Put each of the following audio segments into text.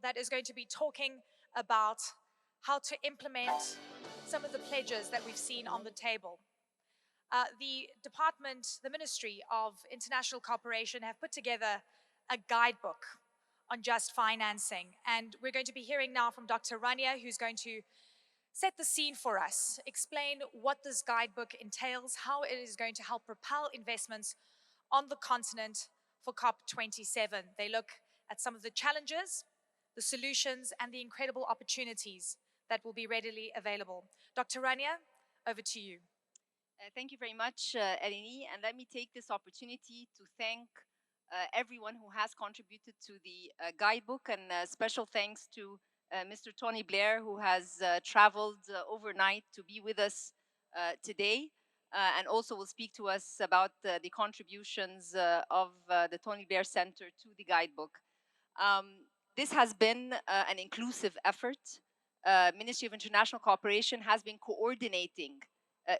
that is going to be talking about how to implement some of the pledges that we've seen on the table. The Ministry of International Cooperation have put together a guidebook on just financing. And we're going to be hearing now from Dr. Rania, who's going to set the scene for us, explain what this guidebook entails, how it is going to help propel investments on the continent for COP27. They look at some of the challenges, the solutions, and the incredible opportunities that will be readily available. Dr. Rania, over to you. Thank you very much, Eleni, and let me take this opportunity to thank everyone who has contributed to the guidebook, and special thanks to Mr. Tony Blair, who has traveled overnight to be with us today, and also will speak to us about the contributions of the Tony Blair Center to the guidebook. This has been an inclusive effort. Ministry of International Cooperation has been coordinating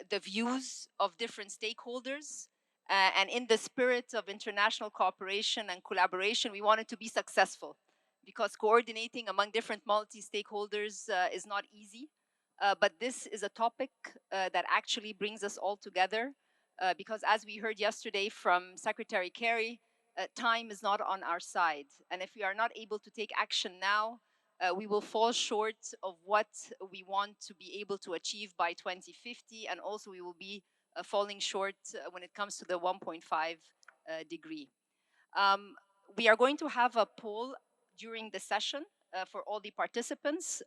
the views of different stakeholders. And in the spirit of international cooperation and collaboration, we wanted to be successful because coordinating among different multi-stakeholders is not easy. But this is a topic that actually brings us all together because as we heard yesterday from Secretary Kerry, time is not on our side. And if we are not able to take action now, we will fall short of what we want to be able to achieve by 2050, and also we will be falling short when it comes to the 1.5 degree. We are going to have a poll during the session for all the participants,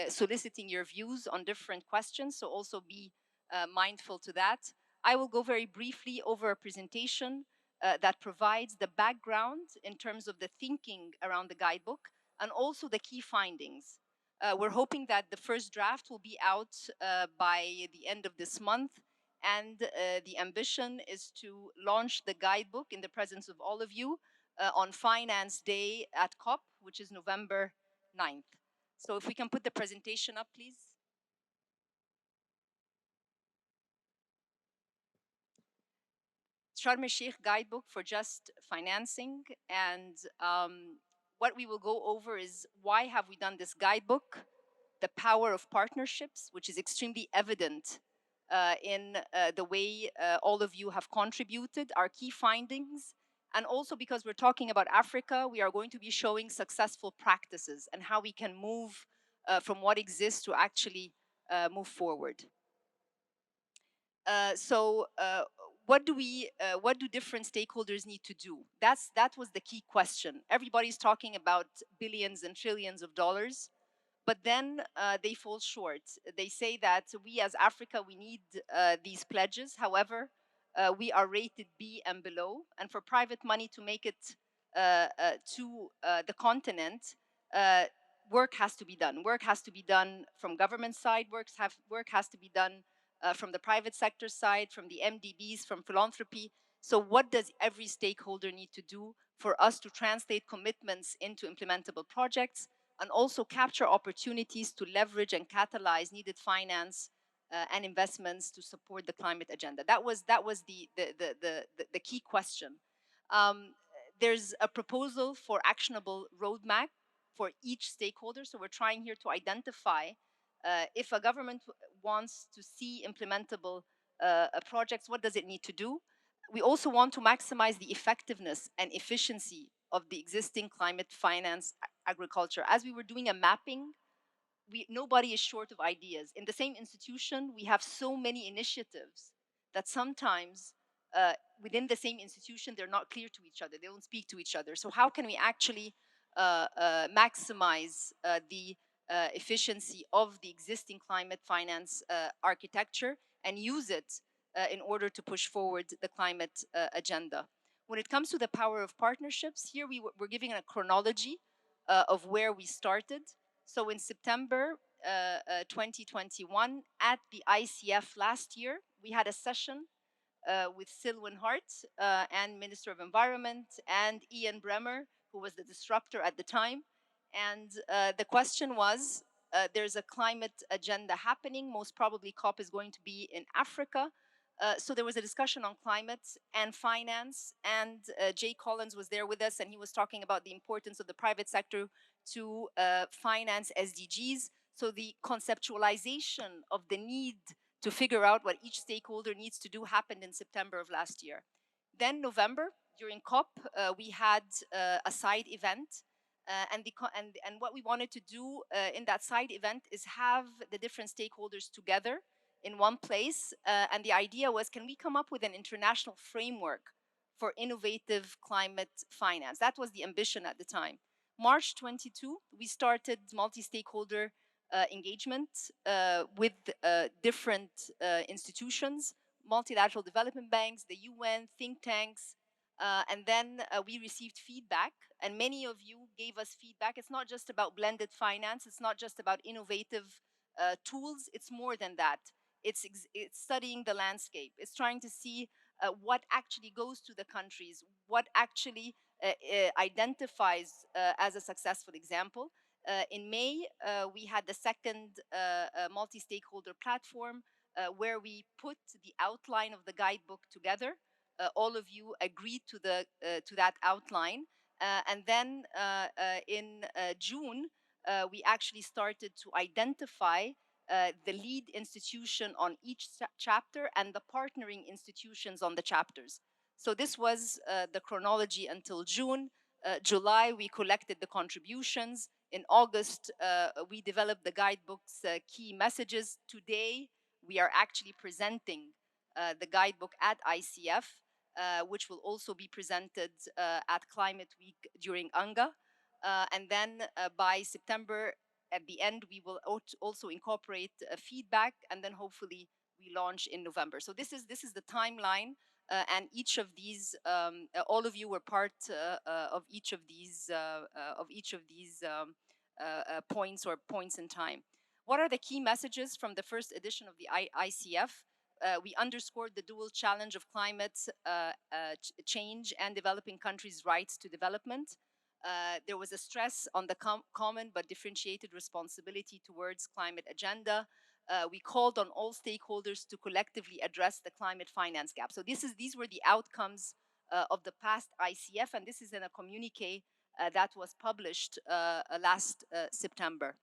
soliciting your views on different questions, so also be mindful to that. I will go very briefly over a presentation that provides the background in terms of the thinking around the guidebook, and also the key findings. We're hoping that the first draft will be out by the end of this month, and the ambition is to launch the guidebook in the presence of all of you on Finance Day at COP, which is November 9th. So if we can put the presentation up, please. Sharm el-Sheikh Guidebook for Just Financing, and what we will go over is why have we done this guidebook, the power of partnerships, which is extremely evident in the way all of you have contributed, our key findings, and also because we're talking about Africa, we are going to be showing successful practices and how we can move from what exists to actually move forward. What do different stakeholders need to do? That was the key question. Everybody's talking about billions and trillions of dollars, but then they fall short. They say that we as Africa, we need these pledges. However, we are rated B and below, and for private money to make it to the continent, work has to be done. Work has to be done from government side, work has to be done from the private sector side, from the MDBs, from philanthropy. So what does every stakeholder need to do for us to translate commitments into implementable projects and also capture opportunities to leverage and catalyze needed finance and investments to support the climate agenda? That was the key question. There's a proposal for actionable roadmap for each stakeholder. So we're trying here to identify if a government wants to see implementable projects, what does it need to do? We also want to maximize the effectiveness and efficiency of the existing climate finance agriculture. As we were doing a mapping, nobody is short of ideas. In the same institution, we have so many initiatives that sometimes within the same institution, they're not clear to each other. They don't speak to each other. So how can we actually maximize the efficiency of the existing climate finance architecture and use it in order to push forward the climate agenda? When it comes to the power of partnerships, here we're giving a chronology of where we started. So in September 2021, at the ICF last year, we had a session with Sylwan Hart and Minister of Environment and Ian Bremer, who was the disruptor at the time. And the question was, there's a climate agenda happening. Most probably COP is going to be in Africa. So there was a discussion on climate and finance, and Jay Collins was there with us, and he was talking about the importance of the private sector to finance SDGs. So the conceptualization of the need to figure out what each stakeholder needs to do happened in September of last year. Then November, during COP, we had a side event. And what we wanted to do in that side event is have the different stakeholders together in one place. And the idea was, can we come up with an international framework for innovative climate finance? That was the ambition at the time. March 22, we started multi-stakeholder engagement with different institutions, multilateral development banks, the UN, think tanks, and then we received feedback, and many of you gave us feedback. It's not just about blended finance, it's not just about innovative tools, it's more than that. It's studying the landscape. It's trying to see what actually goes to the countries, what actually identifies as a successful example. In May, we had the second multi-stakeholder platform where we put the outline of the guidebook together. All of you agreed to that outline, and then in June, we actually started to identify the lead institution on each chapter and the partnering institutions on the chapters. So this was the chronology until June. July, we collected the contributions. In August, we developed the guidebook's key messages. Today, we are actually presenting the guidebook at ICF, which will also be presented at Climate Week during UNGA. And then by September, at the end, we will also incorporate feedback, and then hopefully we launch in November. So this is the timeline, and each of these, all of you were part of each of these points in time. What are the key messages from the first edition of the ICF? We underscored the dual challenge of climate change and developing countries' rights to development. There was a stress on the common but differentiated responsibility towards climate agenda. We called on all stakeholders to collectively address the climate finance gap. So these were the outcomes of the past ICF, and this is in a communique that was published last September.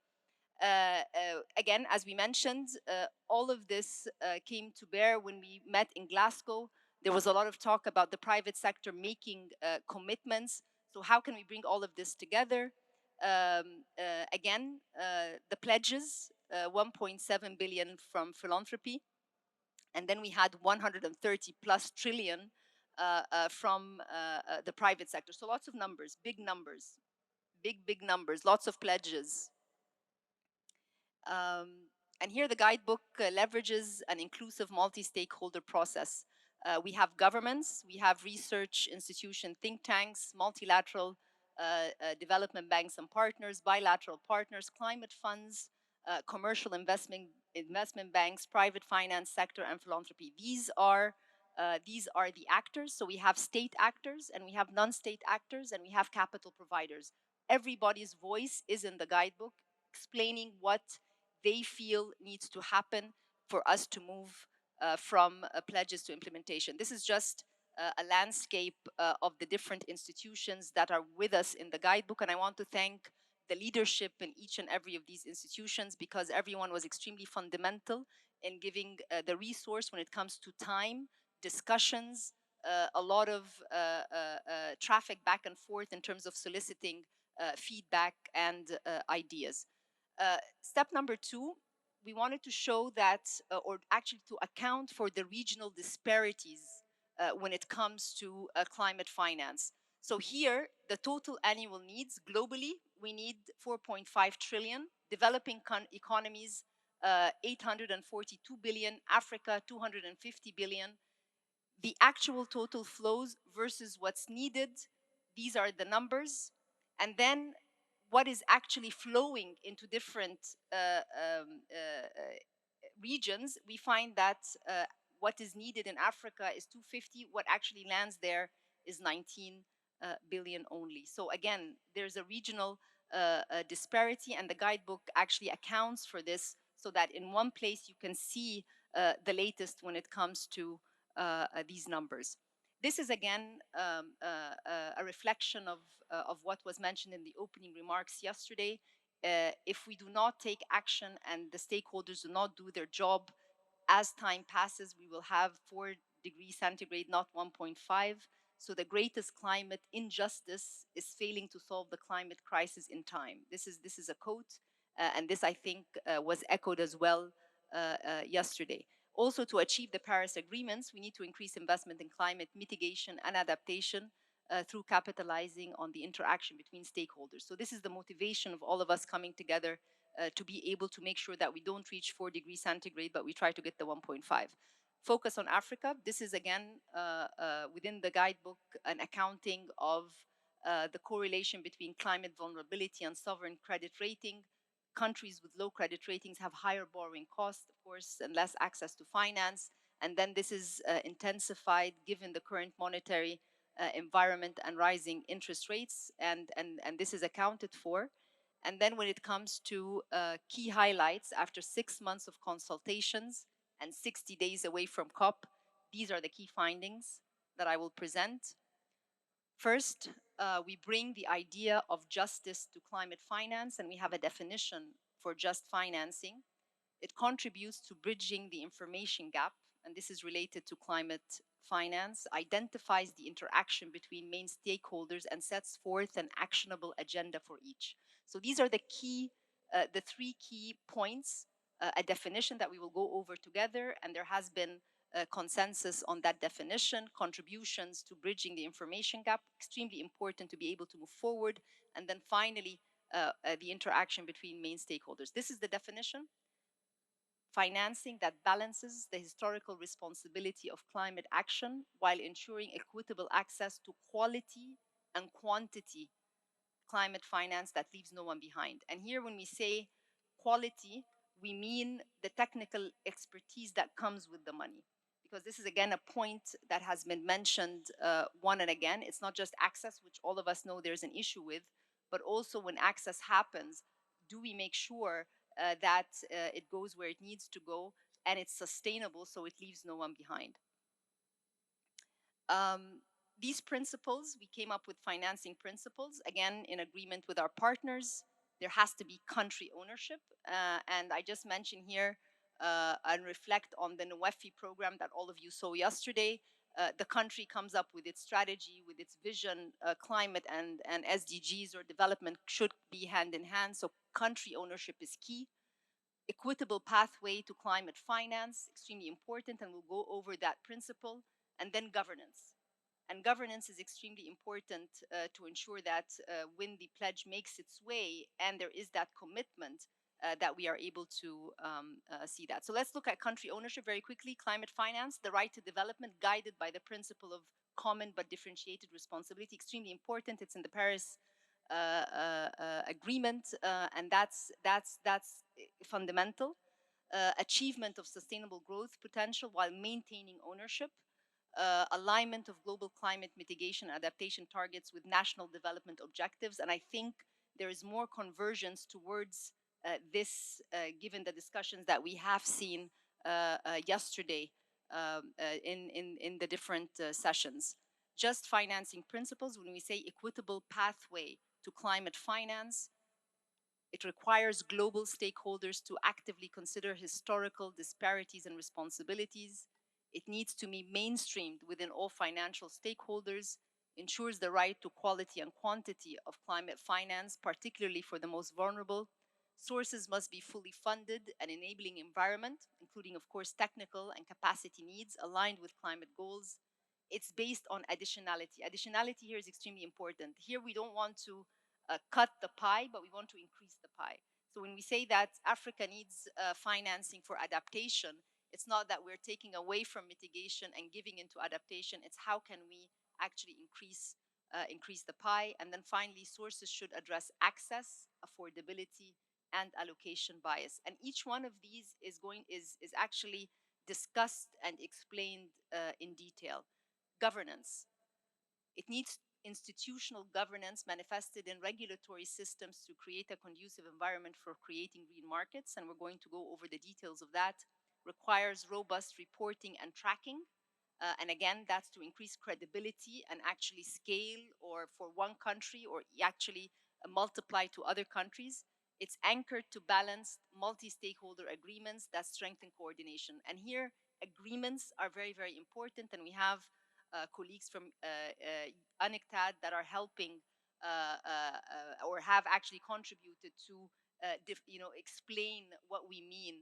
Again, as we mentioned, all of this came to bear when we met in Glasgow. There was a lot of talk about the private sector making commitments. So how can we bring all of this together? Again, the pledges, 1.7 billion from philanthropy. And then we had 130 plus trillion from the private sector. So lots of numbers, big numbers, big numbers, lots of pledges. And here the guidebook leverages an inclusive multi-stakeholder process. We have governments, we have research institution, think tanks, multilateral development banks and partners, bilateral partners, climate funds, commercial investment banks, private finance sector, and philanthropy. These are the actors. So we have state actors, and we have non-state actors, and we have capital providers. Everybody's voice is in the guidebook, explaining what they feel needs to happen for us to move from pledges to implementation. This is just a landscape of the different institutions that are with us in the guidebook, and I want to thank the leadership in each and every of these institutions, because everyone was extremely fundamental in giving the resource when it comes to time, discussions, a lot of traffic back and forth in terms of soliciting feedback and ideas. Step number 2, we wanted to show that, or actually to account for the regional disparities when it comes to climate finance. So here, the total annual needs globally, we need 4.5 trillion, developing economies, 842 billion, Africa, 250 billion. The actual total flows versus what's needed, these are the numbers. And then what is actually flowing into different regions, we find that what is needed in Africa is 250, what actually lands there is 19 billion only. So again, there's a regional disparity, and the guidebook actually accounts for this, so that in one place you can see the latest when it comes to these numbers. This is again a reflection of what was mentioned in the opening remarks yesterday. If we do not take action and the stakeholders do not do their job, as time passes, we will have 4 degrees centigrade, not 1.5. So the greatest climate injustice is failing to solve the climate crisis in time. This is a quote, and this I think was echoed as well yesterday. Also, to achieve the Paris agreements, we need to increase investment in climate mitigation and adaptation through capitalizing on the interaction between stakeholders. So this is the motivation of all of us coming together to be able to make sure that we don't reach 4 degrees centigrade, but we try to get the 1.5. Focus on Africa. This is again within the guidebook an accounting of the correlation between climate vulnerability and sovereign credit rating. Countries with low credit ratings have higher borrowing costs, of course, and less access to finance. And then this is intensified given the current monetary environment and rising interest rates, and this is accounted for. And then when it comes to key highlights, after 6 months of consultations and 60 days away from COP, these are the key findings that I will present. First, we bring the idea of justice to climate finance, and we have a definition for just financing. It contributes to bridging the information gap, and this is related to climate finance, identifies the interaction between main stakeholders, and sets forth an actionable agenda for each. So these are the the 3 key points, a definition that we will go over together, and there has been consensus on that definition, contributions to bridging the information gap, extremely important to be able to move forward, and then finally, the interaction between main stakeholders. This is the definition. Financing that balances the historical responsibility of climate action while ensuring equitable access to quality and quantity climate finance that leaves no one behind. And here, when we say quality, we mean the technical expertise that comes with the money. Because this is, again, a point that has been mentioned one and again. It's not just access, which all of us know there's an issue with, but also when access happens, do we make sure that it goes where it needs to go and it's sustainable so it leaves no one behind? These principles, we came up with financing principles, again, in agreement with our partners. There has to be country ownership. And I just mentioned here and reflect on the NWEFI program that all of you saw yesterday. The country comes up with its strategy, with its vision, climate and SDGs or development should be hand in hand. So country ownership is key. Equitable pathway to climate finance, extremely important, and we'll go over that principle. And then governance. And governance is extremely important to ensure that when the pledge makes its way and there is that commitment, that we are able to see that. So let's look at country ownership very quickly. Climate finance, the right to development guided by the principle of common but differentiated responsibility, extremely important. It's in the Paris agreement, and that's fundamental. Achievement of sustainable growth potential while maintaining ownership. Alignment of global climate mitigation adaptation targets with national development objectives. And I think there is more convergence towards this, given the discussions that we have seen yesterday in the different sessions. Just financing principles, when we say equitable pathway to climate finance, it requires global stakeholders to actively consider historical disparities and responsibilities. It needs to be mainstreamed within all financial stakeholders, ensures the right to quality and quantity of climate finance, particularly for the most vulnerable. Sources must be fully funded and enabling environment, including, of course, technical and capacity needs aligned with climate goals. It's based on additionality. Additionality here is extremely important. Here we don't want to cut the pie, but we want to increase the pie. So when we say that Africa needs financing for adaptation, it's not that we're taking away from mitigation and giving into adaptation. It's how can we actually increase the pie. And then finally, sources should address access, affordability, and allocation bias. And each one of these is actually discussed and explained in detail. Governance. It needs institutional governance manifested in regulatory systems to create a conducive environment for creating green markets, and we're going to go over the details of that. Requires robust reporting and tracking, And again, that's to increase credibility and actually scale, or for one country, or actually multiply to other countries. It's anchored to balanced multi-stakeholder agreements that strengthen coordination. And here, agreements are very, very important. And we have colleagues from UNICTAD that are helping or have actually contributed to explain what we mean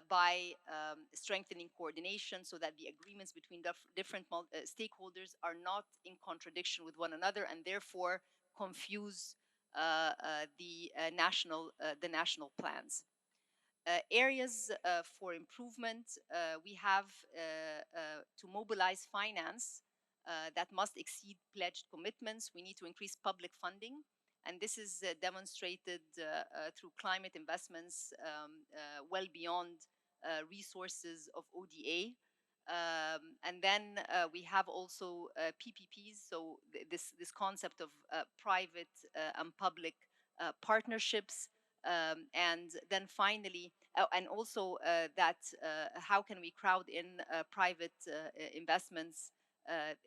by strengthening coordination, so that the agreements between different stakeholders are not in contradiction with one another, and therefore confuse the national plans. Areas for improvement, we have to mobilize finance that must exceed pledged commitments. We need to increase public funding, and this is demonstrated through climate investments well beyond resources of ODA. And then we have also PPPs, so this concept of private and public partnerships. And then finally, and also that how can we crowd in private investments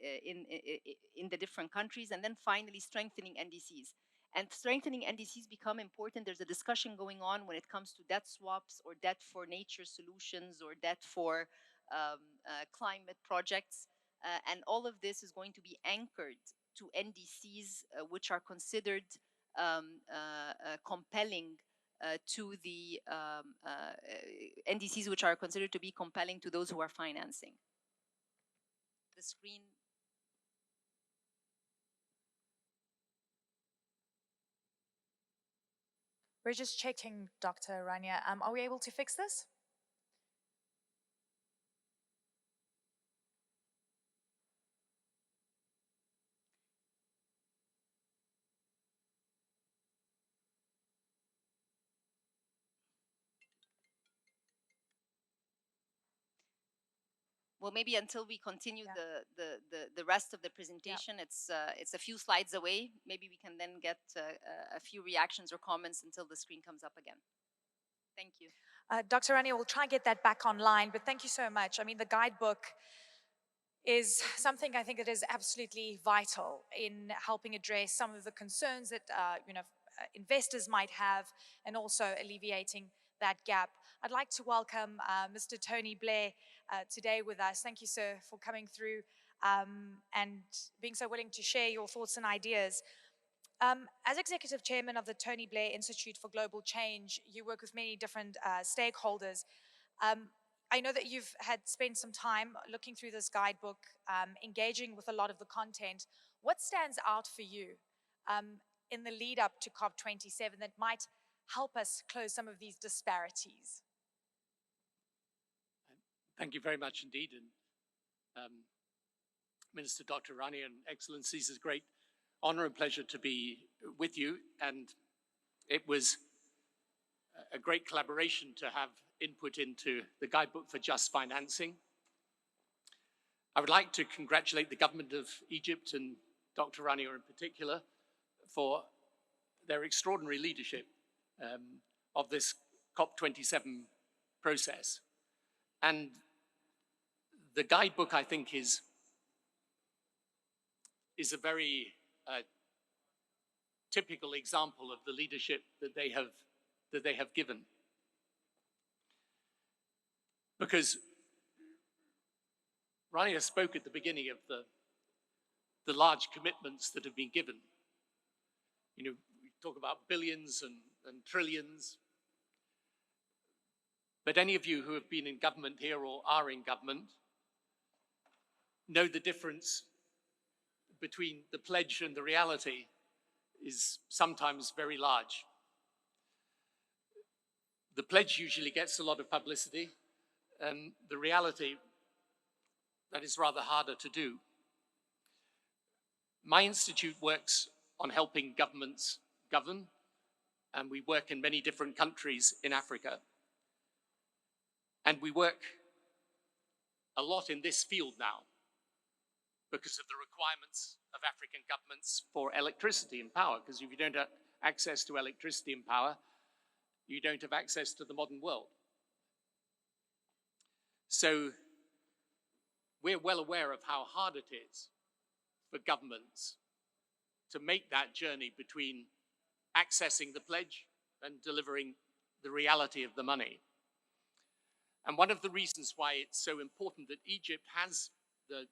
in the different countries, and then finally strengthening NDCs. And strengthening NDCs become important. There's a discussion going on when it comes to debt swaps or debt for nature solutions or debt for climate projects. And all of this is going to be anchored to NDCs, which are considered compelling to the NDCs, which are considered to be compelling to those who are financing. The screen. We're just checking, Dr. Rania. Are we able to fix this? Well, maybe until we continue the rest of the presentation, it's a few slides away. Maybe we can then get a few reactions or comments until the screen comes up again. Thank you. Dr. Rania, we'll try and get that back online, but thank you so much. I mean, the guidebook is something I think that is absolutely vital in helping address some of the concerns that investors might have, and also alleviating that gap. I'd like to welcome Mr. Tony Blair today with us. Thank you, sir, for coming through and being so willing to share your thoughts and ideas. As executive chairman of the Tony Blair Institute for Global Change, you work with many different stakeholders. I know that you've had spent some time looking through this guidebook, engaging with a lot of the content. What stands out for you in the lead up to COP27 that might help us close some of these disparities? Thank you very much indeed. And Minister Dr. Rania and Excellencies, it's a great honor and pleasure to be with you. And it was a great collaboration to have input into the Guidebook for Just Financing. I would like to congratulate the government of Egypt and Dr. Rania in particular for their extraordinary leadership of this COP27 process. And the guidebook, I think, is a very typical example of the leadership that they have given. Because Rania spoke at the beginning of the large commitments that have been given. You know, we talk about billions and trillions. But any of you who have been in government here or are in government know the difference between the pledge and the reality is sometimes very large. The pledge usually gets a lot of publicity, and the reality, that is rather harder to do. My institute works on helping governments govern, and we work in many different countries in Africa. And we work a lot in this field now because of the requirements of African governments for electricity and power, because if you don't have access to electricity and power, you don't have access to the modern world. So we're well aware of how hard it is for governments to make that journey between accessing the pledge and delivering the reality of the money. And one of the reasons why it's so important that Egypt has the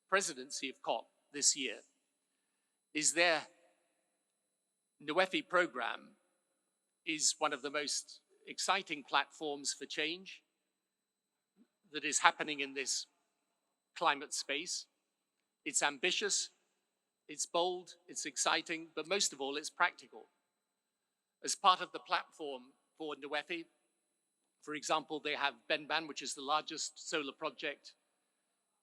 presidency of COP this year is their NUEFI program is one of the most exciting platforms for change that is happening in this climate space. It's ambitious, it's bold, it's exciting, but most of all, it's practical. As part of the platform for NUEFI, for example, they have Benban, which is the largest solar project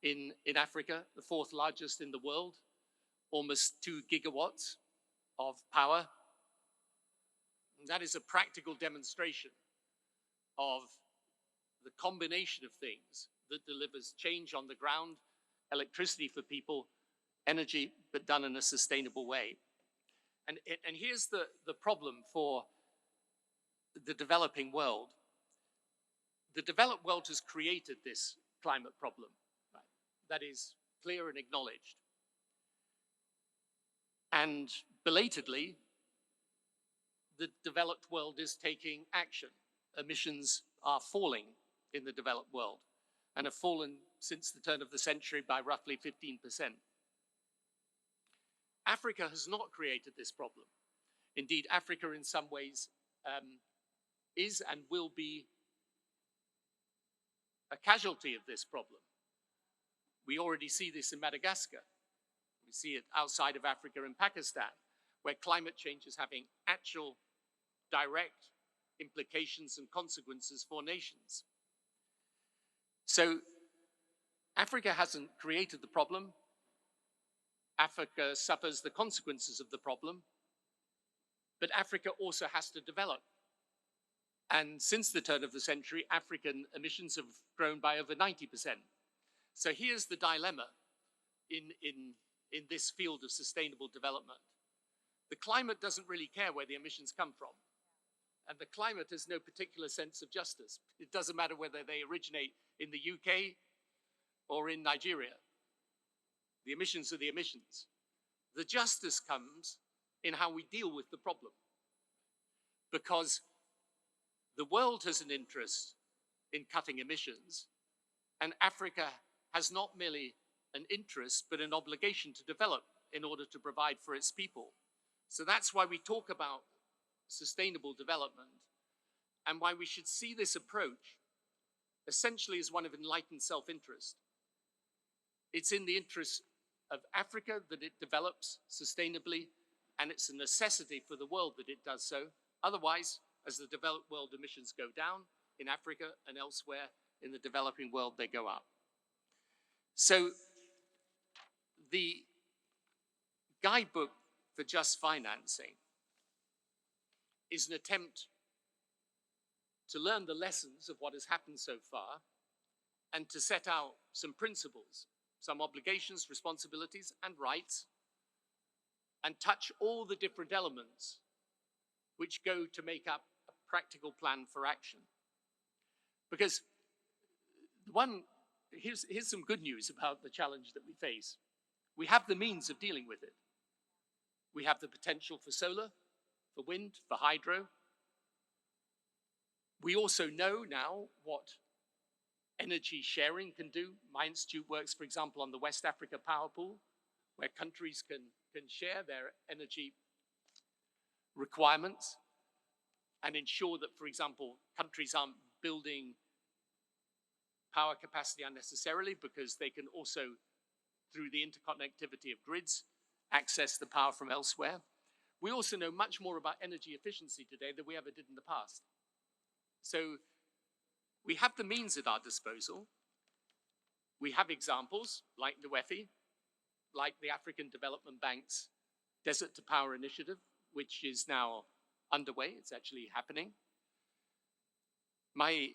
in Africa, the fourth largest in the world, almost 2 gigawatts of power. And that is a practical demonstration of the combination of things that delivers change on the ground, electricity for people, energy, but done in a sustainable way. And here's the problem for the developing world. The developed world has created this climate problem, right? That is clear and acknowledged. And belatedly, the developed world is taking action. Emissions are falling in the developed world and have fallen since the turn of the century by roughly 15%. Africa has not created this problem. Indeed, Africa in some ways is and will be a casualty of this problem. We already see this in Madagascar. We see it outside of Africa in Pakistan, where climate change is having actual direct implications and consequences for nations. So Africa hasn't created the problem. Africa suffers the consequences of the problem, but Africa also has to develop. And since the turn of the century, African emissions have grown by over 90%. So here's the dilemma in this field of sustainable development. The climate doesn't really care where the emissions come from. And the climate has no particular sense of justice. It doesn't matter whether they originate in the UK or in Nigeria. The emissions are the emissions. The justice comes in how we deal with the problem. Because the world has an interest in cutting emissions, and Africa has not merely an interest, but an obligation to develop in order to provide for its people. So that's why we talk about sustainable development and why we should see this approach essentially as one of enlightened self-interest. It's in the interest of Africa that it develops sustainably, and it's a necessity for the world that it does so. Otherwise, as the developed world emissions go down in Africa and elsewhere in the developing world, they go up. So the Guidebook for Just Financing is an attempt to learn the lessons of what has happened so far and to set out some principles, some obligations, responsibilities, and rights, and touch all the different elements which go to make up a practical plan for action. Because here's some good news about the challenge that we face. We have the means of dealing with it. We have the potential for solar, for wind, for hydro. We also know now what energy sharing can do. My institute works, for example, on the West Africa Power Pool, where countries can share their energy requirements and ensure that, for example, countries aren't building power capacity unnecessarily, because they can also, through the interconnectivity of grids, access the power from elsewhere. We also know much more about energy efficiency today than we ever did in the past. So we have the means at our disposal. We have examples like NUEFI, like the African Development Bank's Desert to Power initiative, which is now underway. It's actually happening. My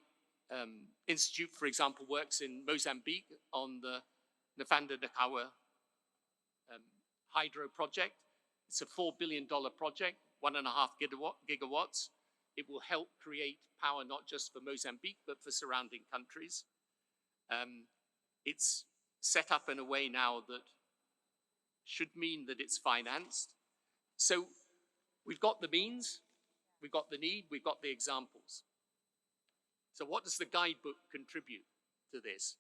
institute, for example, works in Mozambique on the Nafanda Nakawa hydro project. It's a $4 billion project, 1.5 gigawatts. It will help create power not just for Mozambique, but for surrounding countries. It's set up in a way now that should mean that it's financed. So we've got the means, we've got the need, we've got the examples. So what does the guidebook contribute to this?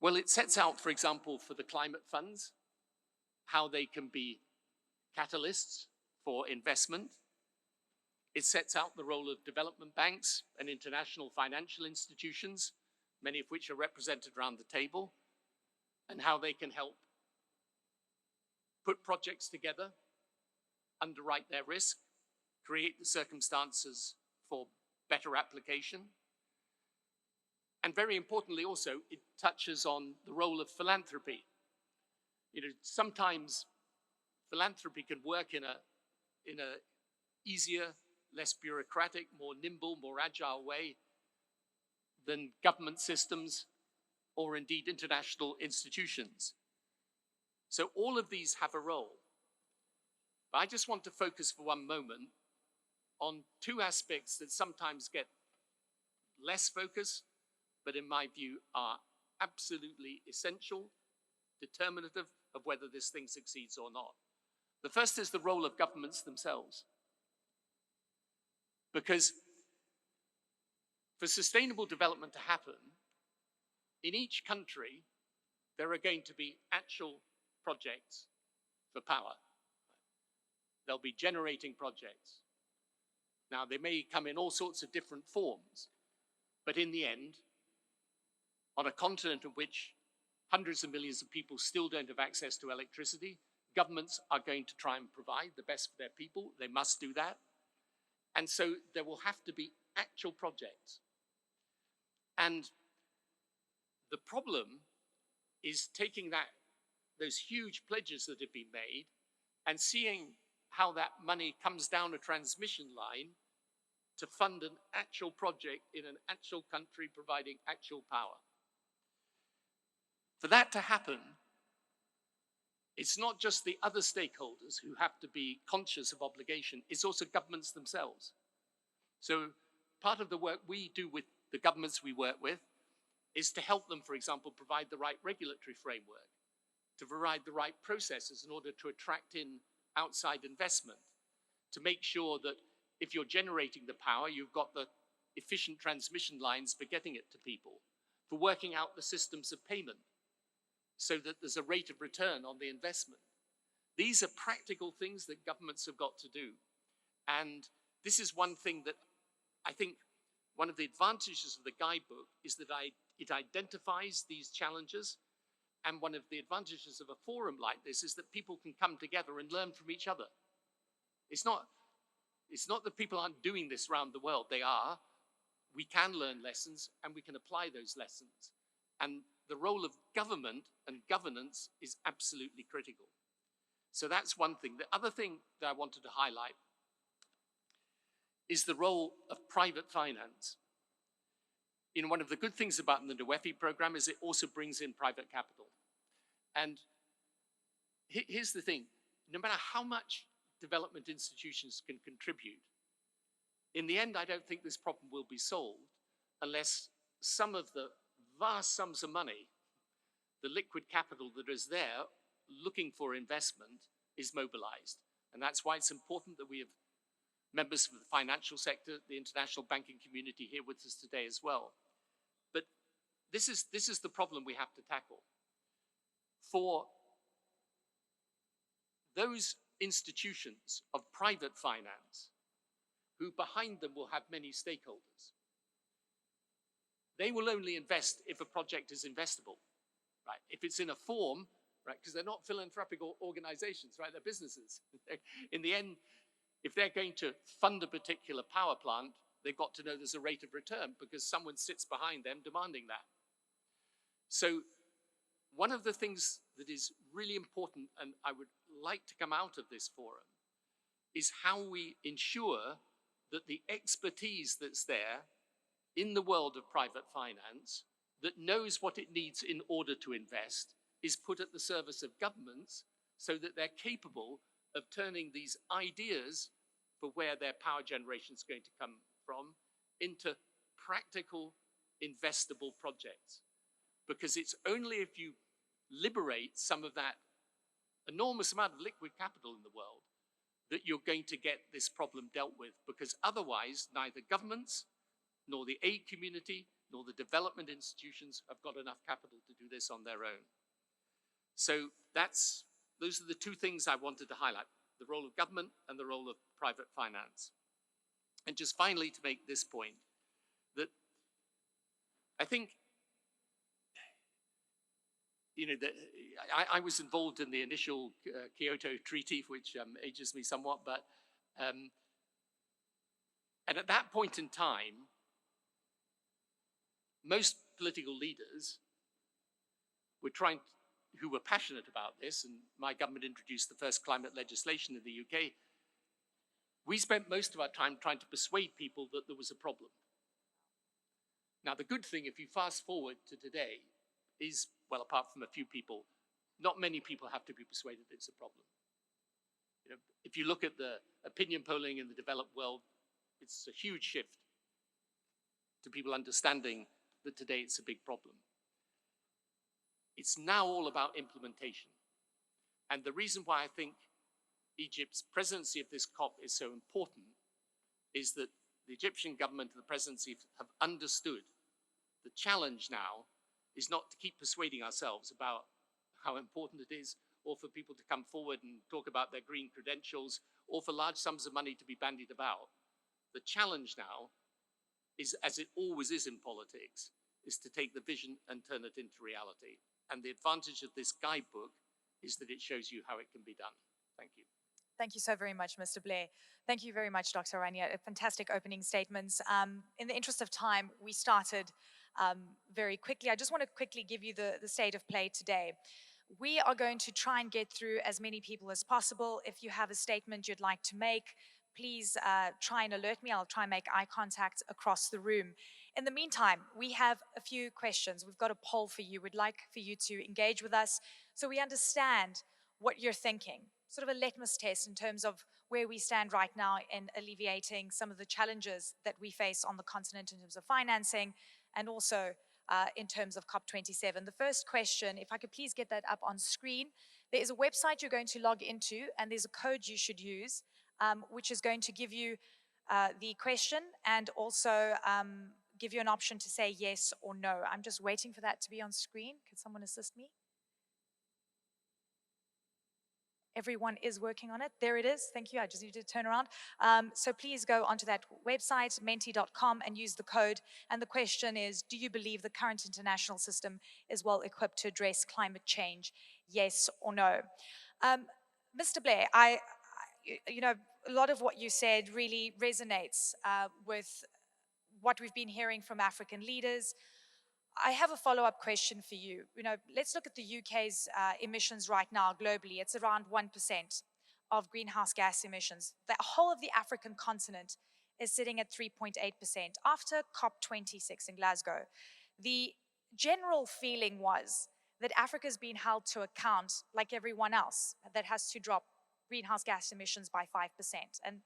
Well, it sets out, for example, for the climate funds, how they can be catalysts for investment. It sets out the role of development banks and international financial institutions, many of which are represented around the table, and how they can help put projects together, underwrite their risk, create the circumstances for better application. And very importantly also, it touches on the role of philanthropy. You know, sometimes philanthropy can work in a easier, less bureaucratic, more nimble, more agile way than government systems or indeed international institutions. So all of these have a role. But I just want to focus for one moment on two aspects that sometimes get less focus, but in my view are absolutely essential, determinative of whether this thing succeeds or not. The first is the role of governments themselves. Because for sustainable development to happen, in each country, there are going to be actual projects for power. There'll be generating projects. Now, they may come in all sorts of different forms, but in the end, on a continent in which hundreds of millions of people still don't have access to electricity, governments are going to try and provide the best for their people. They must do that. And so there will have to be actual projects. And the problem is taking those huge pledges that have been made and seeing how that money comes down a transmission line to fund an actual project in an actual country providing actual power. For that to happen, it's not just the other stakeholders who have to be conscious of obligation, it's also governments themselves. So part of the work we do with the governments we work with is to help them, for example, provide the right regulatory framework, to provide the right processes in order to attract in outside investment, to make sure that if you're generating the power, you've got the efficient transmission lines for getting it to people, for working out the systems of payment so that there's a rate of return on the investment. These are practical things that governments have got to do. And this is one thing that I think one of the advantages of the guidebook is that it identifies these challenges. And one of the advantages of a forum like this is that people can come together and learn from each other. It's not that people aren't doing this around the world. They are. We can learn lessons and we can apply those lessons. And the role of government and governance is absolutely critical. So that's one thing. The other thing that I wanted to highlight is the role of private finance. You know, one of the good things about the NWEFI program is it also brings in private capital. And here's the thing, no matter how much development institutions can contribute, in the end, I don't think this problem will be solved unless some of the vast sums of money, the liquid capital that is there looking for investment, is mobilized. And that's why it's important that we have members of the financial sector, the international banking community here with us today as well. But this is the problem we have to tackle. For those institutions of private finance who behind them will have many stakeholders, they will only invest if a project is investable, right? If it's in a form, right, because they're not philanthropic organizations, right? They're businesses. In the end, if they're going to fund a particular power plant, they've got to know there's a rate of return because someone sits behind them demanding that. So one of the things that is really important, and I would like to come out of this forum, is how we ensure that the expertise that's there in the world of private finance that knows what it needs in order to invest is put at the service of governments so that they're capable of turning these ideas for where their power generation is going to come from into practical, investable projects. because it's only if you liberate some of that enormous amount of liquid capital in the world that you're going to get this problem dealt with, because otherwise neither governments nor the aid community nor the development institutions have got enough capital to do this on their own. So those are the two things I wanted to highlight, the role of government and the role of private finance. And just finally, to make this point, that I think, I was involved in the initial Kyoto Treaty, which ages me somewhat, but, and at that point in time, most political leaders who were passionate about this, and my government introduced the first climate legislation in the UK, we spent most of our time trying to persuade people that there was a problem. Now, the good thing, if you fast forward to today, is, well, apart from a few people, not many people have to be persuaded it's a problem. If you look at the opinion polling in the developed world, it's a huge shift to people understanding that today it's a big problem. It's now all about implementation. And the reason why I think Egypt's presidency of this COP is so important is that the Egyptian government and the presidency have understood the challenge now is not to keep persuading ourselves about how important it is, or for people to come forward and talk about their green credentials, or for large sums of money to be bandied about. The challenge now is, as it always is in politics, is to take the vision and turn it into reality. And the advantage of this guidebook is that it shows you how it can be done. Thank you. Thank you so very much, Mr. Blair. Thank you very much, Dr. Rania. Fantastic opening statements. In the interest of time, we started very quickly. I just want to quickly give you the state of play today. We are going to try and get through as many people as possible. If you have a statement you'd like to make, please try and alert me. I'll try and make eye contact across the room. In the meantime, we have a few questions. We've got a poll for you. We'd like for you to engage with us so we understand what you're thinking. Sort of a litmus test in terms of where we stand right now in alleviating some of the challenges that we face on the continent in terms of financing and also in terms of COP27. The first question, if I could please get that up on screen. There is a website you're going to log into and there's a code you should use, which is going to give you the question and also give you an option to say yes or no. I'm just waiting for that to be on screen. Could someone assist me? Everyone is working on it. There it is. Thank you. I just need to turn around. So please go onto that website, menti.com, and use the code. And the question is, do you believe the current international system is well equipped to address climate change? Yes or no? Mr. Blair, a lot of what you said really resonates with what we've been hearing from African leaders. I have a follow-up question for you. Let's look at the UK's emissions right now globally. It's around 1% of greenhouse gas emissions. The whole of the African continent is sitting at 3.8% after COP26 in Glasgow. The general feeling was that Africa's been held to account like everyone else that has to drop greenhouse gas emissions by 5%. And,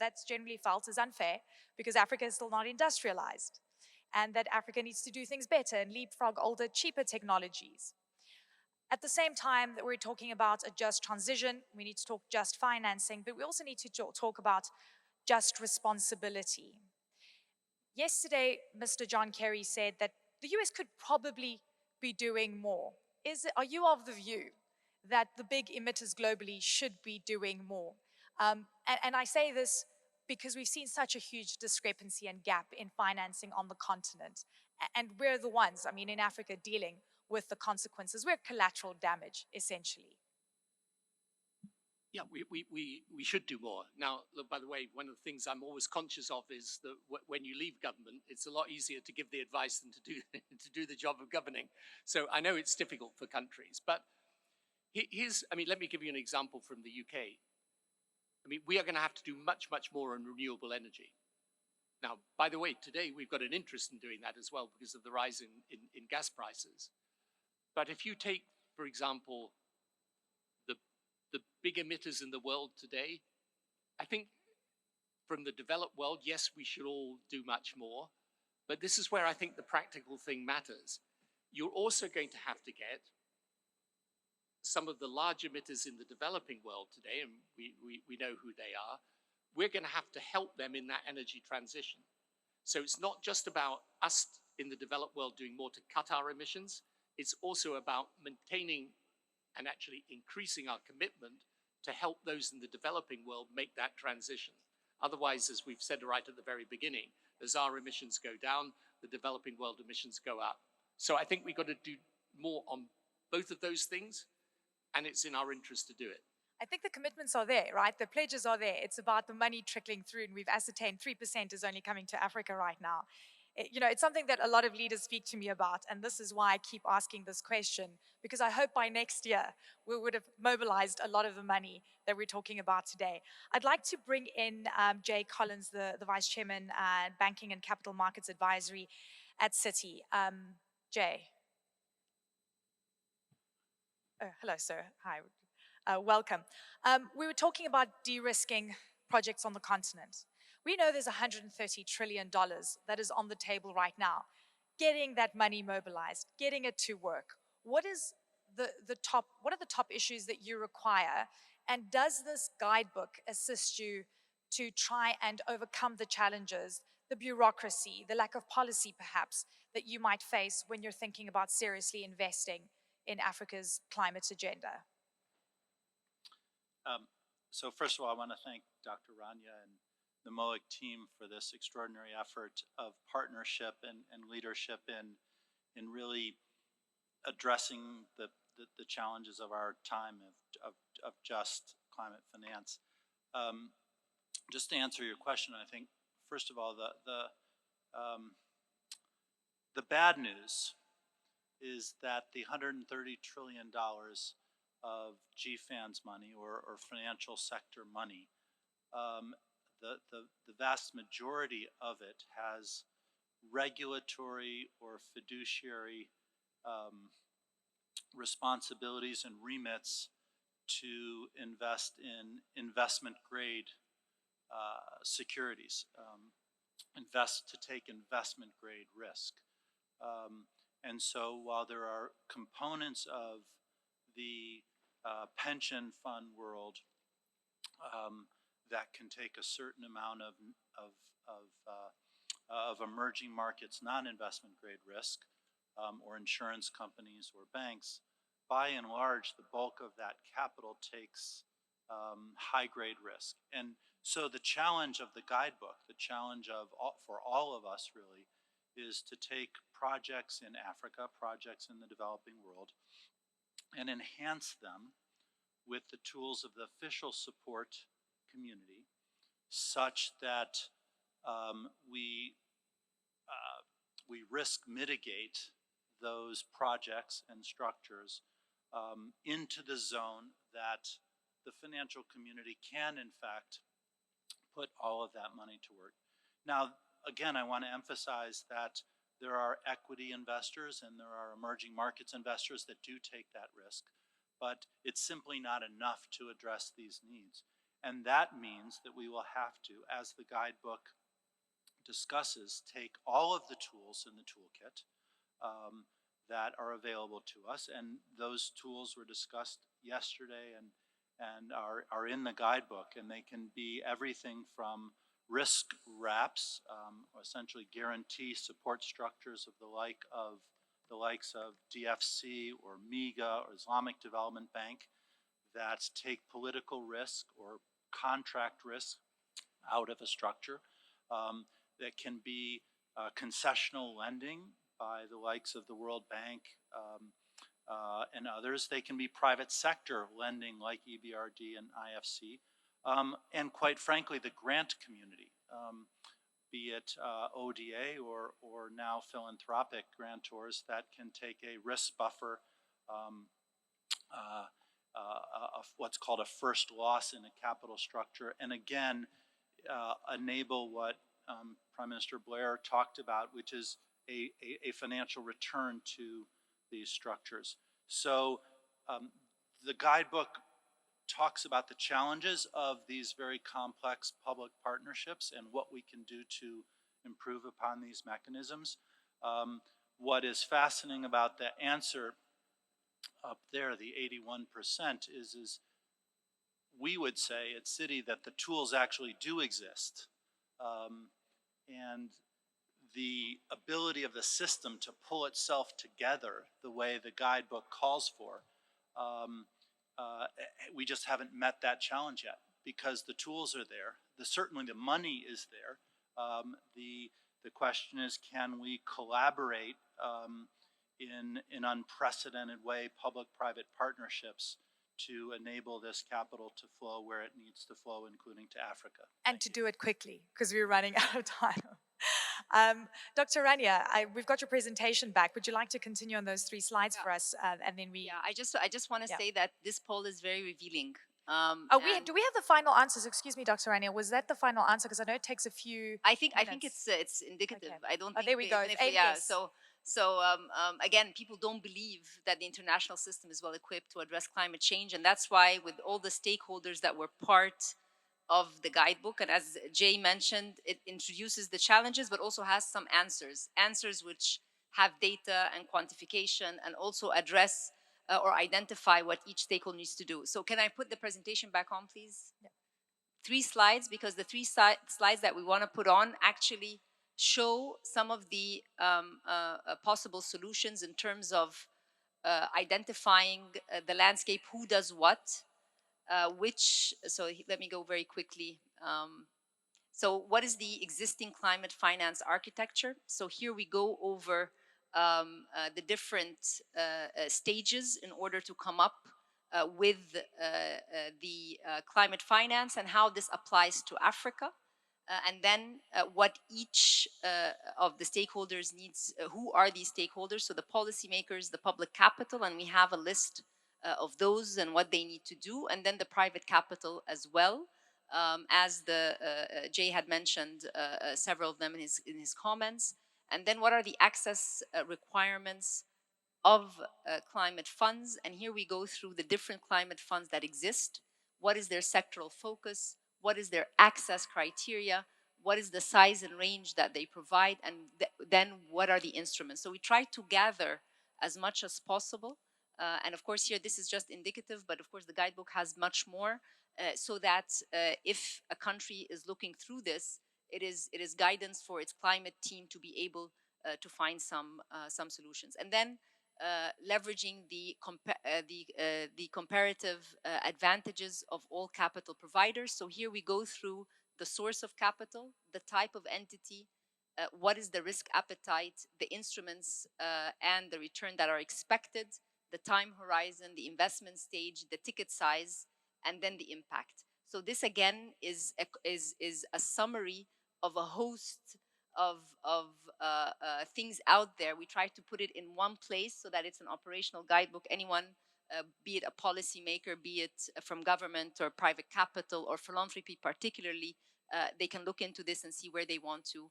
that's generally felt as unfair because Africa is still not industrialized, and that Africa needs to do things better and leapfrog older, cheaper technologies. At the same time that we're talking about a just transition, we need to talk just financing, but we also need to talk about just responsibility. Yesterday, Mr. John Kerry said that the US could probably be doing more. Are you of the view that the big emitters globally should be doing more? And I say this because we've seen such a huge discrepancy and gap in financing on the continent. And we're the ones, in Africa, dealing with the consequences. We're collateral damage, essentially. Yeah, we should do more. Now, look, by the way, one of the things I'm always conscious of is that when you leave government, it's a lot easier to give the advice than to do the job of governing. So I know it's difficult for countries, but let me give you an example from the UK. We are going to have to do much, much more on renewable energy. Now, by the way, today we've got an interest in doing that as well because of the rise in gas prices. But if you take, for example, the big emitters in the world today, I think from the developed world, yes, we should all do much more. But this is where I think the practical thing matters. You're also going to have to get some of the large emitters in the developing world today, and we know who they are. We're going to have to help them in that energy transition. So it's not just about us in the developed world doing more to cut our emissions. It's also about maintaining and actually increasing our commitment to help those in the developing world make that transition. Otherwise, as we've said right at the very beginning, as our emissions go down, the developing world emissions go up. So I think we've got to do more on both of those things, and it's in our interest to do it. I think the commitments are there, right? The pledges are there. It's about the money trickling through, and we've ascertained 3% is only coming to Africa right now. It's something that a lot of leaders speak to me about, and this is why I keep asking this question, because I hope by next year we would have mobilized a lot of the money that we're talking about today. I'd like to bring in Jay Collins, the Vice Chairman, Banking and Capital Markets Advisory at Citi. Jay. Oh, hello, sir. Hi. Welcome. We were talking about de-risking projects on the continent. We know there's $130 trillion that is on the table right now. Getting that money mobilized, getting it to work. What are the top issues that you require? And does this guidebook assist you to try and overcome the challenges, the bureaucracy, the lack of policy perhaps, that you might face when you're thinking about seriously investing in Africa's climate agenda? So first of all, I want to thank Dr. Rania and the MOIC team for this extraordinary effort of partnership and leadership in really addressing the challenges of our time of just climate finance. Just to answer your question, I think first of all the bad news is that the $130 trillion of GFANZ money or financial sector money, the vast majority of it has regulatory or fiduciary responsibilities and remits to invest in investment grade securities, to take investment grade risk. And so while there are components of the pension fund world that can take a certain amount of emerging markets non-investment grade risk, or insurance companies or banks, by and large, the bulk of that capital takes high grade risk. And so the challenge of the guidebook, the challenge for all of us really, is to take projects in Africa, projects in the developing world, and enhance them with the tools of the official support community, such that we risk mitigate those projects and structures into the zone that the financial community can, in fact, put all of that money to work. Now, again, I want to emphasize that there are equity investors and there are emerging markets investors that do take that risk, but it's simply not enough to address these needs. And that means that we will have to, as the guidebook discusses, take all of the tools in the toolkit that are available to us, and those tools were discussed yesterday and are in the guidebook, and they can be everything from risk wraps, essentially guarantee support structures of the likes of DFC or MIGA or Islamic Development Bank that take political risk or contract risk out of a structure. That can be concessional lending by the likes of the World Bank and others. They can be private sector lending like EBRD and IFC. And quite frankly, the grant community, be it ODA or now philanthropic grantors that can take a risk buffer, what's called a first loss in a capital structure, and again, enable what Prime Minister Blair talked about, which is a financial return to these structures. So the guidebook talks about the challenges of these very complex public partnerships and what we can do to improve upon these mechanisms. what is fascinating about the answer up there, the 81%, is we would say at Citi that the tools actually do exist. And the ability of the system to pull itself together the way the guidebook calls for, um, we just haven't met that challenge yet because the tools are there. Certainly the money is there. The question is, can we collaborate in an unprecedented way, public-private partnerships, to enable this capital to flow where it needs to flow, including to Africa. And to do it quickly, because we're running out of time. Dr. Rania, we've got your presentation back. Would you like to continue on those 3 slides for us? And then we... Yeah, I just want to say that this poll is very revealing. Do we have the final answers? Excuse me, Dr. Rania. Was that the final answer? Because I know it takes a few. I think it's indicative. Okay. I don't think there we go. Again, people don't believe that the international system is well equipped to address climate change, and that's why with all the stakeholders that were part of the guidebook, and as Jay mentioned, it introduces the challenges, but also has some answers which have data and quantification, and also address or identify what each stakeholder needs to do. So can I put the presentation back on, please? Yeah. 3 slides, because the 3 slides that we want to put on actually show some of the possible solutions in terms of identifying the landscape, who does what, let me go very quickly. So what is the existing climate finance architecture? So here we go over the different stages in order to come up with the climate finance and how this applies to Africa. And then what each of the stakeholders needs, who are these stakeholders? So the policymakers, the public capital, and we have a list of those and what they need to do, and then the private capital as well. As Jay had mentioned, several of them in his comments. And then what are the access requirements of climate funds? And here we go through the different climate funds that exist. What is their sectoral focus? What is their access criteria? What is the size and range that they provide? And then what are the instruments? So we try to gather as much as possible. And of course here, this is just indicative, but of course the guidebook has much more, so that if a country is looking through this, it is guidance for its climate team to be able to find some solutions. And then leveraging the comparative advantages of all capital providers. So here we go through the source of capital, the type of entity, what is the risk appetite, the instruments and the return that are expected, the time horizon, the investment stage, the ticket size, and then the impact. So this again is a summary of a host of things out there. We try to put it in one place so that it's an operational guidebook. Anyone, be it a policymaker, be it from government or private capital or philanthropy particularly, they can look into this and see where they want to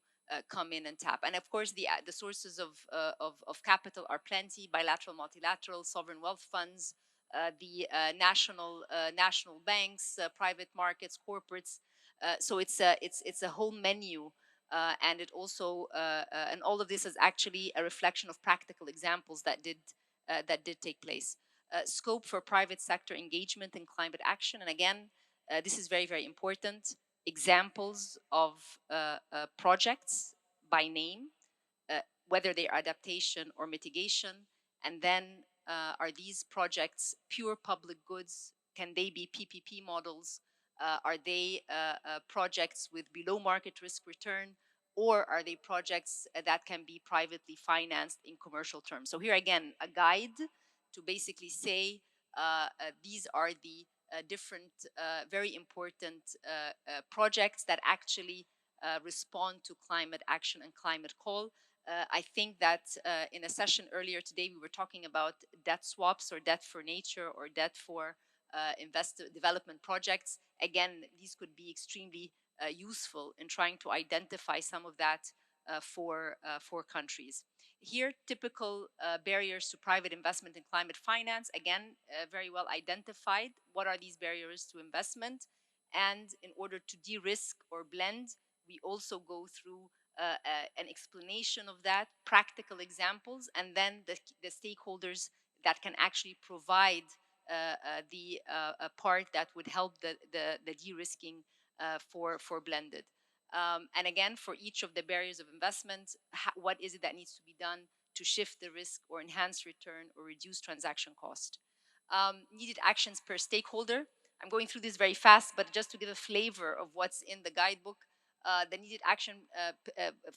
come in and tap. And of course, the sources of capital are plenty: bilateral, multilateral, sovereign wealth funds, the national banks, private markets, corporates. So it's a whole menu, and it also and all of this is actually a reflection of practical examples that did take place. Scope for private sector engagement in climate action, and again, this is very, very important. Examples of projects by name, whether they are adaptation or mitigation, and then are these projects pure public goods? Can they be PPP models? Are they projects with below market risk return? Or are they projects that can be privately financed in commercial terms? So here again, a guide to basically say these are the different very important projects that actually respond to climate action and climate call. I think that in a session earlier today, we were talking about debt swaps or debt for nature or debt for development projects. Again, these could be extremely useful in trying to identify some of that for countries. Here, typical barriers to private investment in climate finance, again, very well identified. What are these barriers to investment? And in order to de-risk or blend, we also go through an explanation of that, practical examples, and then the stakeholders that can actually provide the part that would help the de-risking for blended. And again, for each of the barriers of investment, what is it that needs to be done to shift the risk or enhance return or reduce transaction cost? Needed actions per stakeholder. I'm going through this very fast, but just to give a flavor of what's in the guidebook, the needed action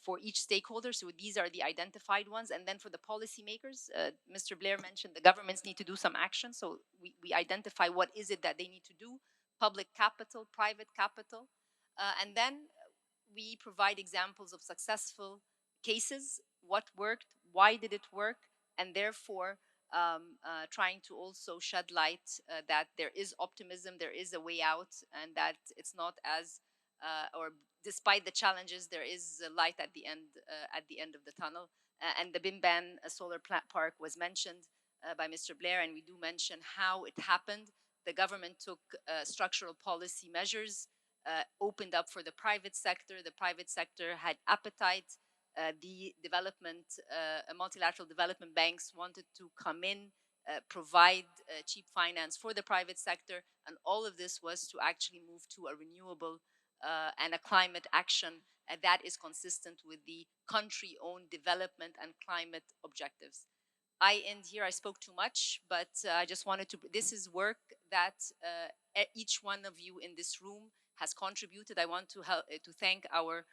for each stakeholder. So these are the identified ones. And then for the policymakers, Mr. Blair mentioned the governments need to do some action. So we identify what is it that they need to do: public capital, private capital. And then we provide examples of successful cases, what worked, why did it work, and therefore trying to also shed light that there is optimism, there is a way out, and that it's not as or despite the challenges, there is a light at the end of the tunnel. And the Bimban solar park was mentioned by Mr. Blair, and we do mention how it happened. The government took structural policy measures, opened up for the private sector. The private sector had appetite. The multilateral development banks wanted to come in, provide cheap finance for the private sector, and all of this was to actually move to a renewable and a climate action that is consistent with the country-owned development and climate objectives. I end here. I spoke too much, but I just wanted to. This is work that each one of you in this room has contributed. I want to thank our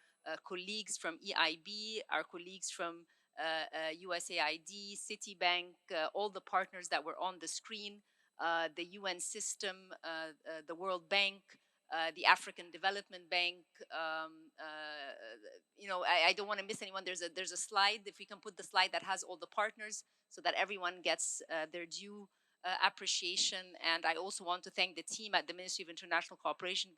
colleagues from EIB, our colleagues from USAID, Citibank, all the partners that were on the screen, the UN system, the World Bank, the African Development Bank. I don't want to miss anyone. There's a slide. If we can put the slide that has all the partners, so that everyone gets their due appreciation. And I also want to thank the team at the Ministry of International Cooperation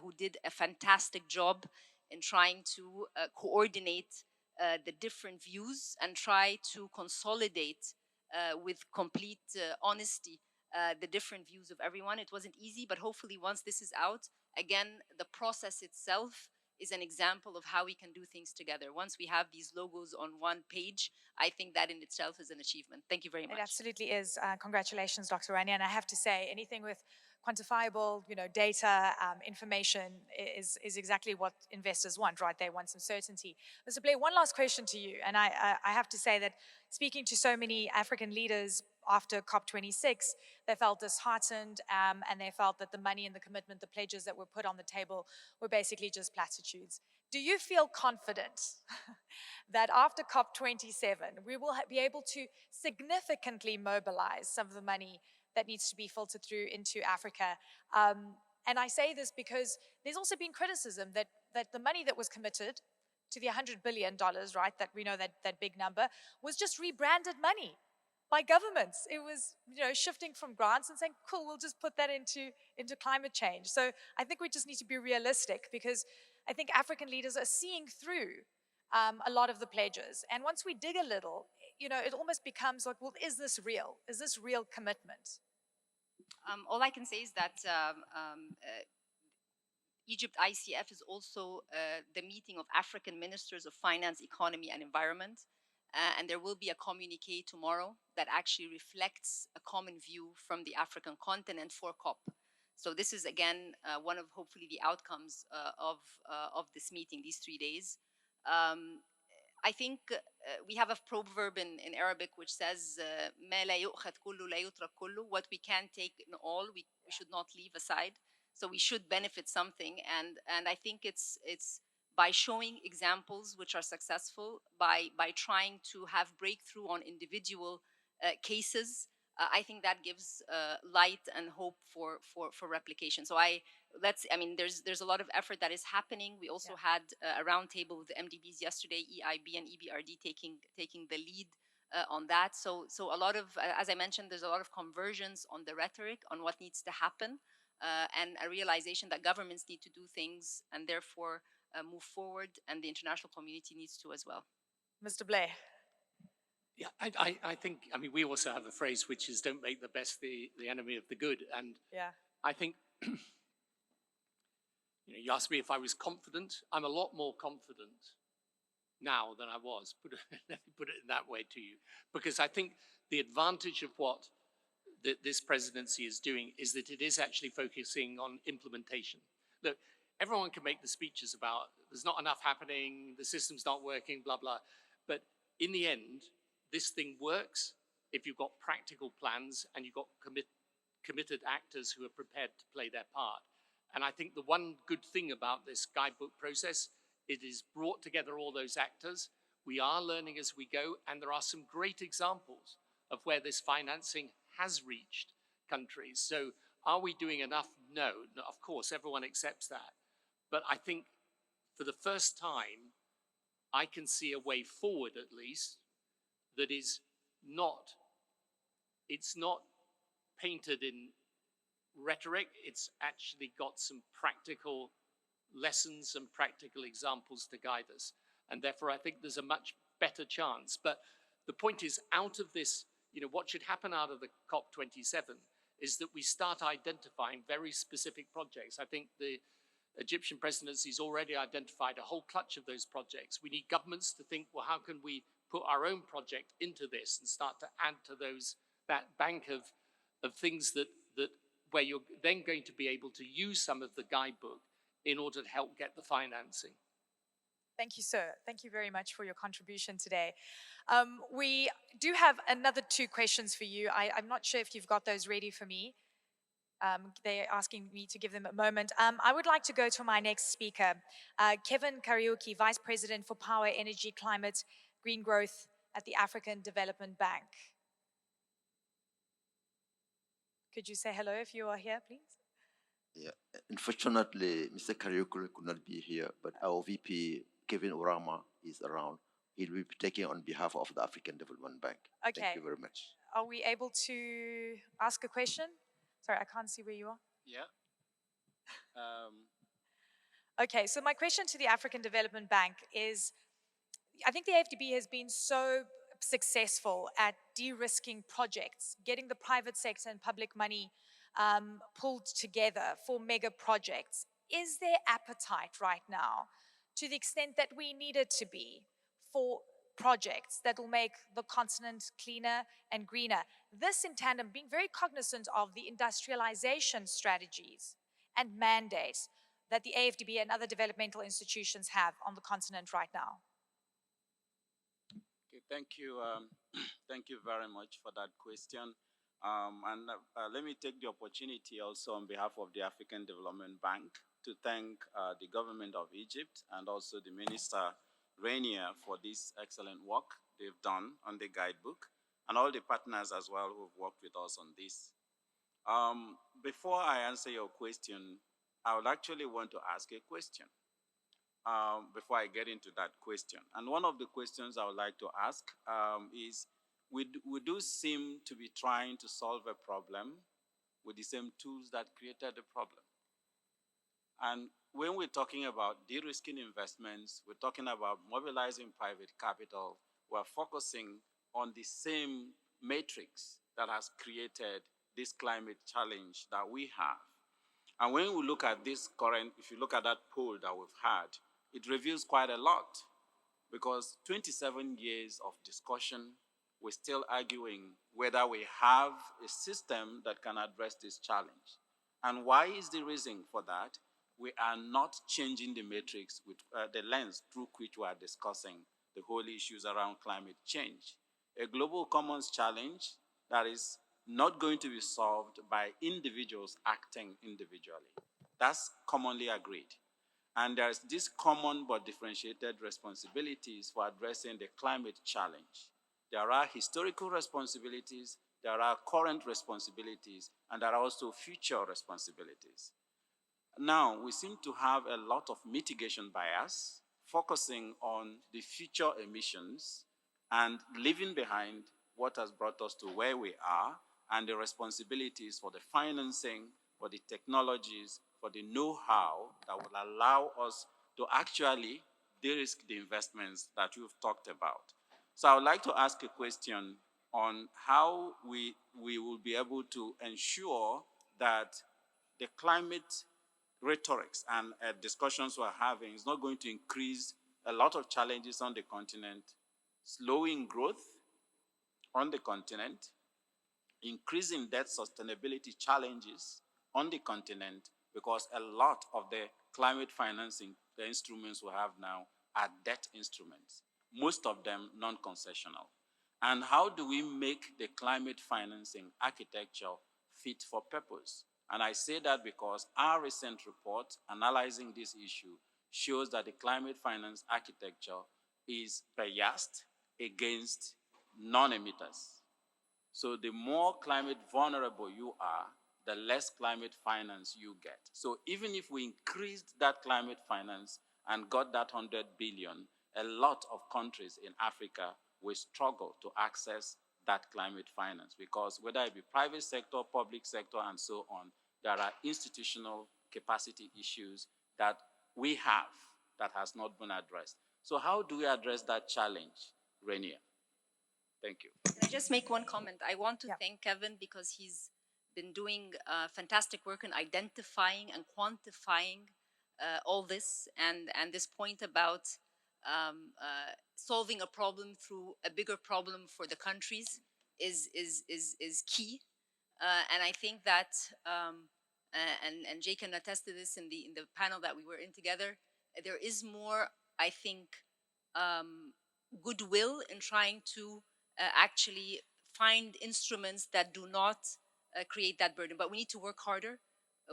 who did a fantastic job in trying to coordinate the different views and try to consolidate with complete honesty the different views of everyone. It wasn't easy, but hopefully once this is out, again, the process itself is an example of how we can do things together. Once we have these logos on one page, I think that in itself is an achievement. Thank you very much. It absolutely is. Congratulations, Dr. Rania. And I have to say, anything with quantifiable, data, information is exactly what investors want, right? They want some certainty. Mr. Blair, one last question to you. And I have to say that speaking to so many African leaders after COP26, they felt disheartened and they felt that the money and the commitment, the pledges that were put on the table were basically just platitudes. Do you feel confident that after COP27, we will be able to significantly mobilize some of the money that needs to be filtered through into Africa? And I say this because there's also been criticism that the money that was committed to the $100 billion, right, that we know that big number, was just rebranded money by governments. It was, shifting from grants and saying, cool, we'll just put that into climate change. So I think we just need to be realistic, because I think African leaders are seeing through a lot of the pledges. And once we dig a little, it almost becomes like, well, is this real? Is this real commitment? All I can say is that Egypt ICF is also the meeting of African ministers of finance, economy, and environment. And there will be a communique tomorrow that actually reflects a common view from the African continent for COP. So this is, again, one of hopefully the outcomes of this meeting, these 3 days. I think we have a proverb in Arabic which says, "ما لا يؤخذ كله لا يترك كله." What we can take in all, we should not leave aside. So we should benefit something, and I think it's by showing examples which are successful, by trying to have breakthrough on individual cases. I think that gives light and hope for replication. So there's a lot of effort that is happening. We also had a roundtable with the MDBs yesterday, EIB and EBRD taking the lead on that. So a lot of, as I mentioned, there's a lot of convergence on the rhetoric on what needs to happen, and a realization that governments need to do things and therefore move forward, and the international community needs to as well. Mr. Blair. Yeah, I think, we also have a phrase which is, don't make the best the enemy of the good. And I think, you asked me if I was confident. I'm a lot more confident now than I was. Let me put it in that way to you, because I think the advantage of what this presidency is doing is that it is actually focusing on implementation. Look, everyone can make the speeches about there's not enough happening, the system's not working, blah, blah. But in the end, this thing works if you've got practical plans and you've got committed actors who are prepared to play their part. And I think the one good thing about this guidebook process, it has brought together all those actors. We are learning as we go, and there are some great examples of where this financing has reached countries. So are we doing enough? No, of course, everyone accepts that. But I think for the first time, I can see a way forward at least that is not, it's not painted in rhetoric, it's actually got some practical lessons and practical examples to guide us. And therefore, I think there's a much better chance. But the point is, out of this, what should happen out of the COP27 is that we start identifying very specific projects. I think the Egyptian presidency has already identified a whole clutch of those projects. We need governments to think, well, how can we put our own project into this and start to add to that bank of things that where you're then going to be able to use some of the guidebook in order to help get the financing. Thank you, sir. Thank you very much for your contribution today. We do have another 2 questions for you. I'm not sure if you've got those ready for me. They're asking me to give them a moment. I would like to go to my next speaker, Kevin Kariuki, Vice President for Power, Energy, Climate, Green Growth at the African Development Bank. Could you say hello if you are here, please? Yeah, unfortunately, Mr. Kariuki could not be here, but our VP, Kevin Orama, is around. He'll be taking on behalf of the African Development Bank. Okay. Thank you very much. Are we able to ask a question? Sorry, I can't see where you are. Yeah. Okay, so my question to the African Development Bank is, I think the AFDB has been so successful at de-risking projects, getting the private sector and public money pulled together for mega projects. Is there appetite right now, to the extent that we need it to be, for projects that will make the continent cleaner and greener? This in tandem, being very cognizant of the industrialization strategies and mandates that the AFDB and other developmental institutions have on the continent right now. Okay, thank you. Thank you very much for that question. Let me take the opportunity also on behalf of the African Development Bank to thank the government of Egypt and also the Minister Rainier for this excellent work they've done on the guidebook, and all the partners as well who've worked with us on this. Before I answer your question, I would actually want to ask a question before I get into that question. And one of the questions I would like to ask is, we do seem to be trying to solve a problem with the same tools that created the problem. And when we're talking about de-risking investments, we're talking about mobilizing private capital, we're focusing on the same matrix that has created this climate challenge that we have. And when we look at this current, if you look at that poll that we've had, it reveals quite a lot, because 27 years of discussion, we're still arguing whether we have a system that can address this challenge. And why is the reason for that? We are not changing the matrix with the lens through which we are discussing the whole issues around climate change. A global commons challenge that is not going to be solved by individuals acting individually. That's commonly agreed. And there's this common but differentiated responsibilities for addressing the climate challenge. There are historical responsibilities, there are current responsibilities, and there are also future responsibilities. Now, we seem to have a lot of mitigation bias, focusing on the future emissions and leaving behind what has brought us to where we are, and the responsibilities for the financing, for the technologies, for the know-how that will allow us to actually de-risk the investments that you've talked about. So I would like to ask a question on how we will be able to ensure that the climate rhetorics and discussions we're having is not going to increase a lot of challenges on the continent, slowing growth on the continent, increasing debt sustainability challenges on the continent, because a lot of the climate financing, the instruments we have now, are debt instruments, most of them non-concessional. And how do we make the climate financing architecture fit for purpose? And I say that because our recent report analyzing this issue shows that the climate finance architecture is biased against non-emitters. So the more climate vulnerable you are, the less climate finance you get. So even if we increased that climate finance and got that 100 billion, a lot of countries in Africa will struggle to access that climate finance, because whether it be private sector, public sector, and so on, there are institutional capacity issues that we have that has not been addressed. So how do we address that challenge, Renia? Thank you. Can I just make one comment? I want to thank Kevin because he's been doing fantastic work in identifying and quantifying all this, and this point about solving a problem through a bigger problem for the countries is key. And I think that and Jay can attest to this in the panel that we were in together. There is more, I think, goodwill in trying to actually find instruments that do not create that burden. But we need to work harder.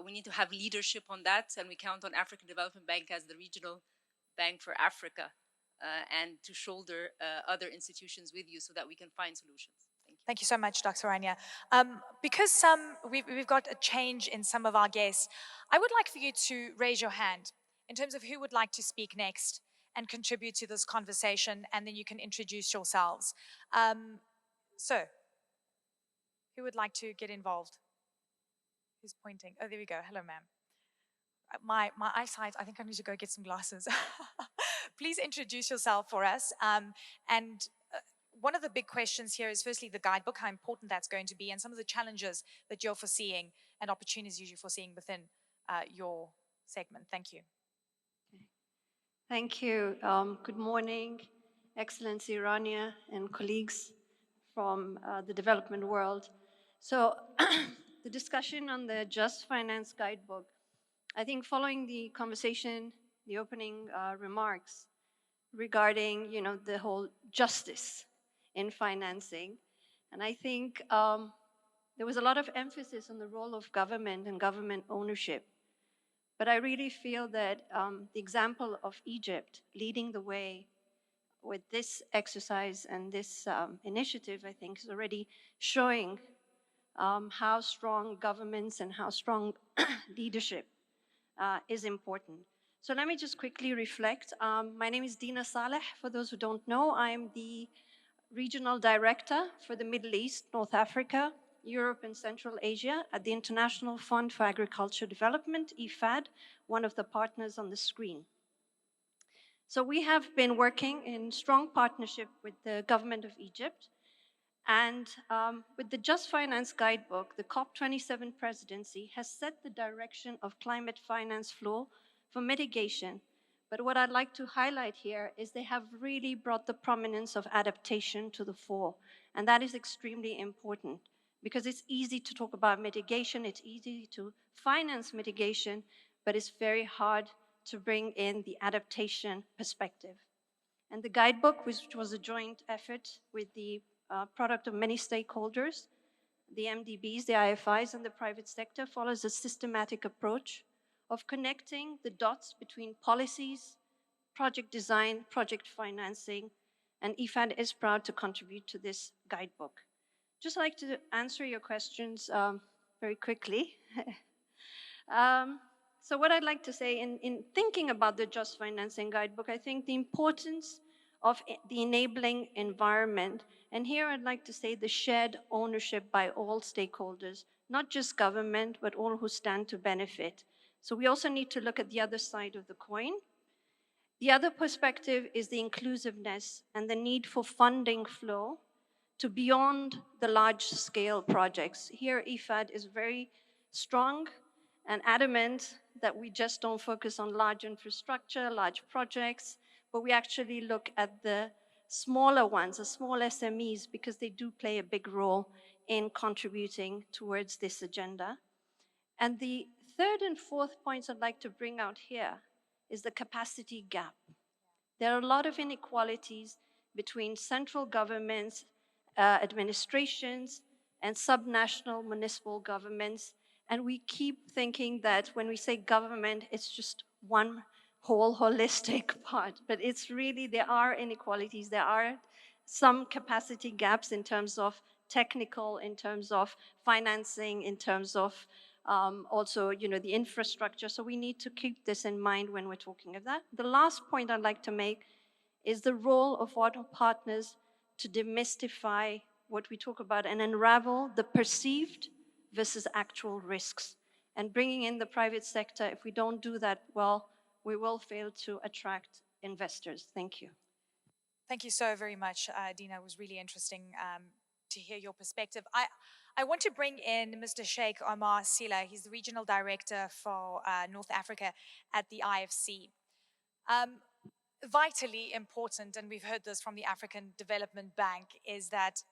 We need to have leadership on that, and we count on African Development Bank as the regional bank for Africa, and to shoulder other institutions with you so that we can find solutions. Thank you so much, Dr. Rania. Because we've got a change in some of our guests, I would like for you to raise your hand in terms of who would like to speak next and contribute to this conversation, and then you can introduce yourselves. So, who would like to get involved? Who's pointing? Oh, there we go. Hello, ma'am. My eyesight, I think I need to go get some glasses. Please introduce yourself for us. One of the big questions here is firstly the guidebook, how important that's going to be, and some of the challenges that you're foreseeing and opportunities you're foreseeing within your segment. Thank you. Thank you. Good morning, Excellency Rania and colleagues from the development world. So the discussion on the Just Finance Guidebook, I think following the conversation, the opening remarks regarding, the whole justice in financing, and I think there was a lot of emphasis on the role of government and government ownership. But I really feel that the example of Egypt leading the way with this exercise and this initiative, I think, is already showing how strong governments and how strong leadership is important. So let me just quickly reflect. My name is Dina Saleh. For those who don't know, I'm the Regional Director for the Middle East, North Africa, Europe and Central Asia at the International Fund for Agriculture Development, IFAD, one of the partners on the screen. So we have been working in strong partnership with the government of Egypt, and with the Just Finance Guidebook, the COP27 presidency has set the direction of climate finance flow for mitigation. But what I'd like to highlight here is they have really brought the prominence of adaptation to the fore, and that is extremely important. Because it's easy to talk about mitigation, it's easy to finance mitigation, but it's very hard to bring in the adaptation perspective. And the guidebook, which was a joint effort with the product of many stakeholders, the MDBs, the IFIs, and the private sector, follows a systematic approach of connecting the dots between policies, project design, project financing, and IFAD is proud to contribute to this guidebook. Just like to answer your questions very quickly. So what I'd like to say in thinking about the Just Financing Guidebook, I think the importance of the enabling environment, and here I'd like to say the shared ownership by all stakeholders, not just government, but all who stand to benefit. So we also need to look at the other side of the coin. The other perspective is the inclusiveness and the need for funding flow to beyond the large-scale projects. Here, IFAD is very strong and adamant that we just don't focus on large infrastructure, large projects, but we actually look at the smaller ones, the small SMEs, because they do play a big role in contributing towards this agenda. And the third and fourth points I'd like to bring out here is the capacity gap. There are a lot of inequalities between central governments, administrations, and subnational municipal governments. And we keep thinking that when we say government, it's just one whole holistic part. But it's really, there are inequalities. There are some capacity gaps in terms of technical, in terms of financing, in terms of also, the infrastructure. So we need to keep this in mind when we're talking of that. The last point I'd like to make is the role of our partners to demystify what we talk about and unravel the perceived versus actual risks. And bringing in the private sector, if we don't do that well, we will fail to attract investors. Thank you. Thank you so very much, Dina. It was really interesting to hear your perspective. I want to bring in Mr. Sheikh Omar Sila. He's the Regional Director for North Africa at the IFC. Vitally important, and we've heard this from the African Development Bank, is that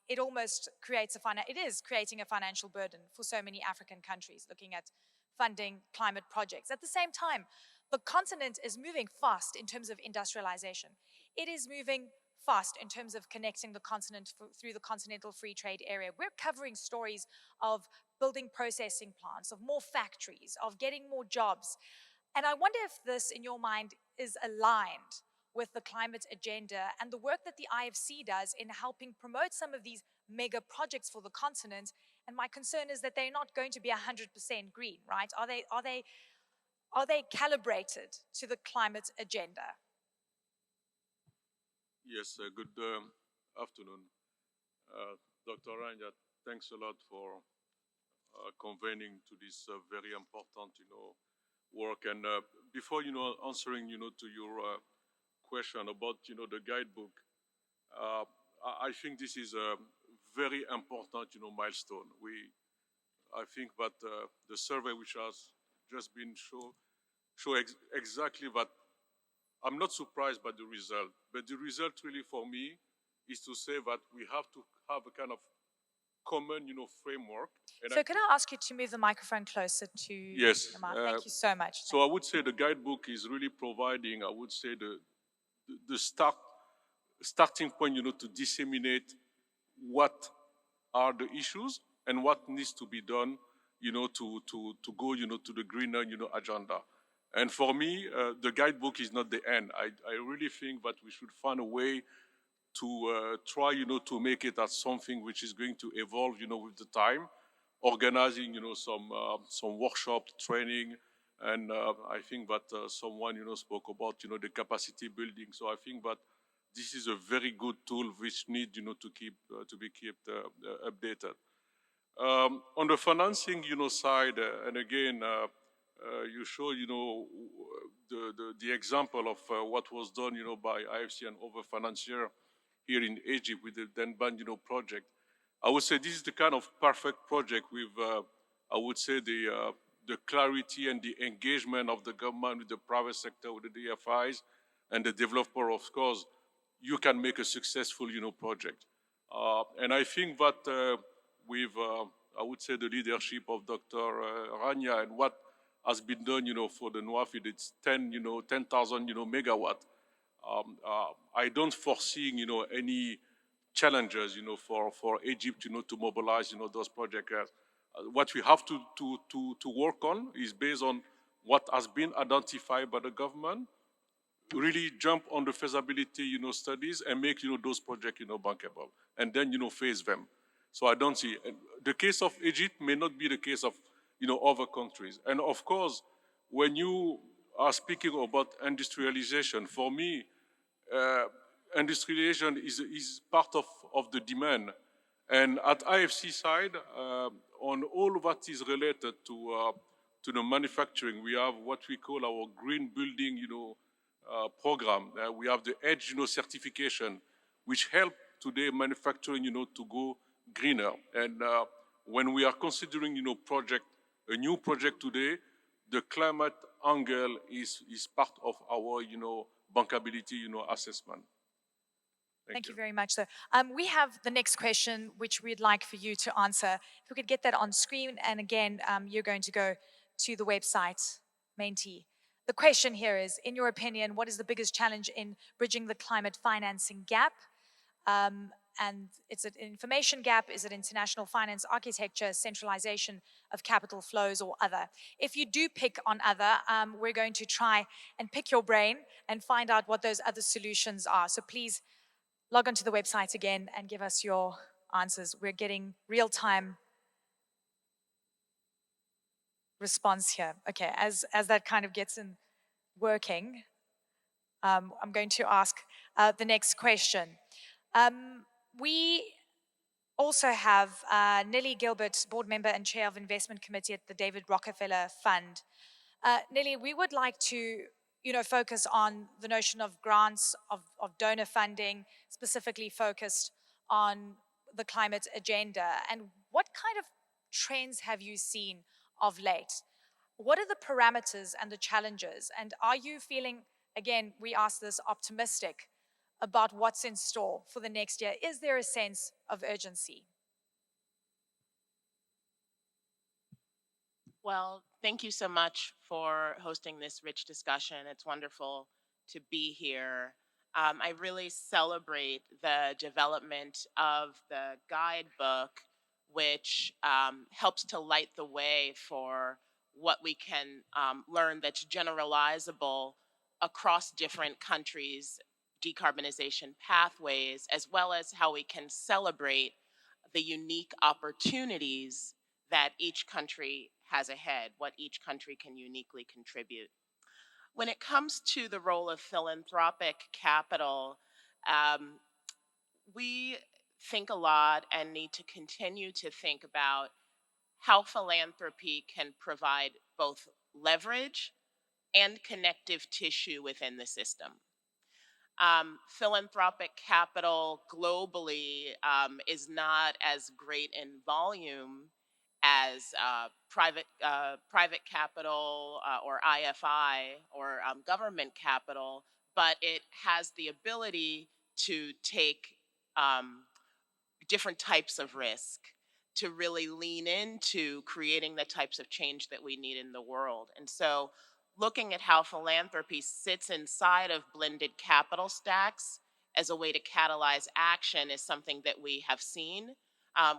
it almost creates it is creating a financial burden for so many African countries looking at funding climate projects. At the same time, the continent is moving fast in terms of industrialization. It is moving fast in terms of connecting the continent through the Continental Free Trade Area. We're covering stories of building processing plants, of more factories, of getting more jobs. And I wonder if this, in your mind, is aligned with the climate agenda and the work that the IFC does in helping promote some of these mega projects for the continent. And my concern is that they're not going to be 100% green, right? Are they calibrated to the climate agenda? Yes, good afternoon. Dr. Rania, thanks a lot for convening to this very important, work. And before, answering, to your question about, the guidebook, I think this is a very important, milestone. I think that the survey which has just been show exactly that. I'm not surprised by the result, but the result really for me is to say that we have to have a kind of common, framework. And so can I ask you to move the microphone closer to yes, the mic? Thank you so much. So I would say the guidebook is really providing, I would say, the starting point, to disseminate what are the issues and what needs to be done, to go, to the greener, agenda. And for me, the guidebook is not the end. I really think that we should find a way to try, to make it as something which is going to evolve, with the time, organizing, some workshop training, and I think that someone, spoke about, the capacity building. So I think that this is a very good tool which needs, to be kept updated. On the financing, side, and again, you show, the example of what was done, by IFC and other financiers here in Egypt with the Denban, project. I would say this is the kind of perfect project with, I would say, the clarity and the engagement of the government with the private sector, with the DFIs and the developer, of course, you can make a successful, project. And I think that with, I would say, the leadership of Dr. Rania and what has been done, for the NWAFID, it's 10,000, megawatt. I don't foresee, any challenges, for Egypt, to mobilize, those projects. What we have to work on is based on what has been identified by the government, really jump on the feasibility, studies and make, those projects, bankable, and then, phase them. So I don't see, the case of Egypt may not be the case of, other countries. And of course, when you are speaking about industrialization, for me, industrialization is part of the demand. And at IFC side, on all that is related to the manufacturing, we have what we call our green building, program. We have the EDGE, certification, which help today manufacturing, to go greener. And when we are considering, a new project today, the climate angle is part of our, bankability, assessment. Thank you very much, sir. We have the next question, which we'd like for you to answer. If we could get that on screen, and again, you're going to go to the website, Mentee. The question here is, in your opinion, what is the biggest challenge in bridging the climate financing gap? And it's an information gap, is it international finance architecture, centralization of capital flows, or other? If you do pick on other, we're going to try and pick your brain and find out what those other solutions are. So please log onto the website again and give us your answers. We're getting real-time response here. Okay, as that kind of gets in working, I'm going to ask the next question. We also have Nellie Gilbert, board member and chair of investment committee at the David Rockefeller Fund. Nellie, we would like to focus on the notion of grants, of donor funding, specifically focused on the climate agenda. And what kind of trends have you seen of late? What are the parameters and the challenges? And are you feeling, again, we ask this, optimistic about what's in store for the next year? Is there a sense of urgency? Well, thank you so much for hosting this rich discussion. It's wonderful to be here. I really celebrate the development of the guidebook, which helps to light the way for what we can learn that's generalizable across different countries' decarbonization pathways, as well as how we can celebrate the unique opportunities that each country has ahead, what each country can uniquely contribute. When it comes to the role of philanthropic capital, we think a lot and need to continue to think about how philanthropy can provide both leverage and connective tissue within the system. Philanthropic capital globally is not as great in volume as private capital or IFI or government capital, but it has the ability to take different types of risk to really lean into creating the types of change that we need in the world. And so looking at how philanthropy sits inside of blended capital stacks as a way to catalyze action is something that we have seen.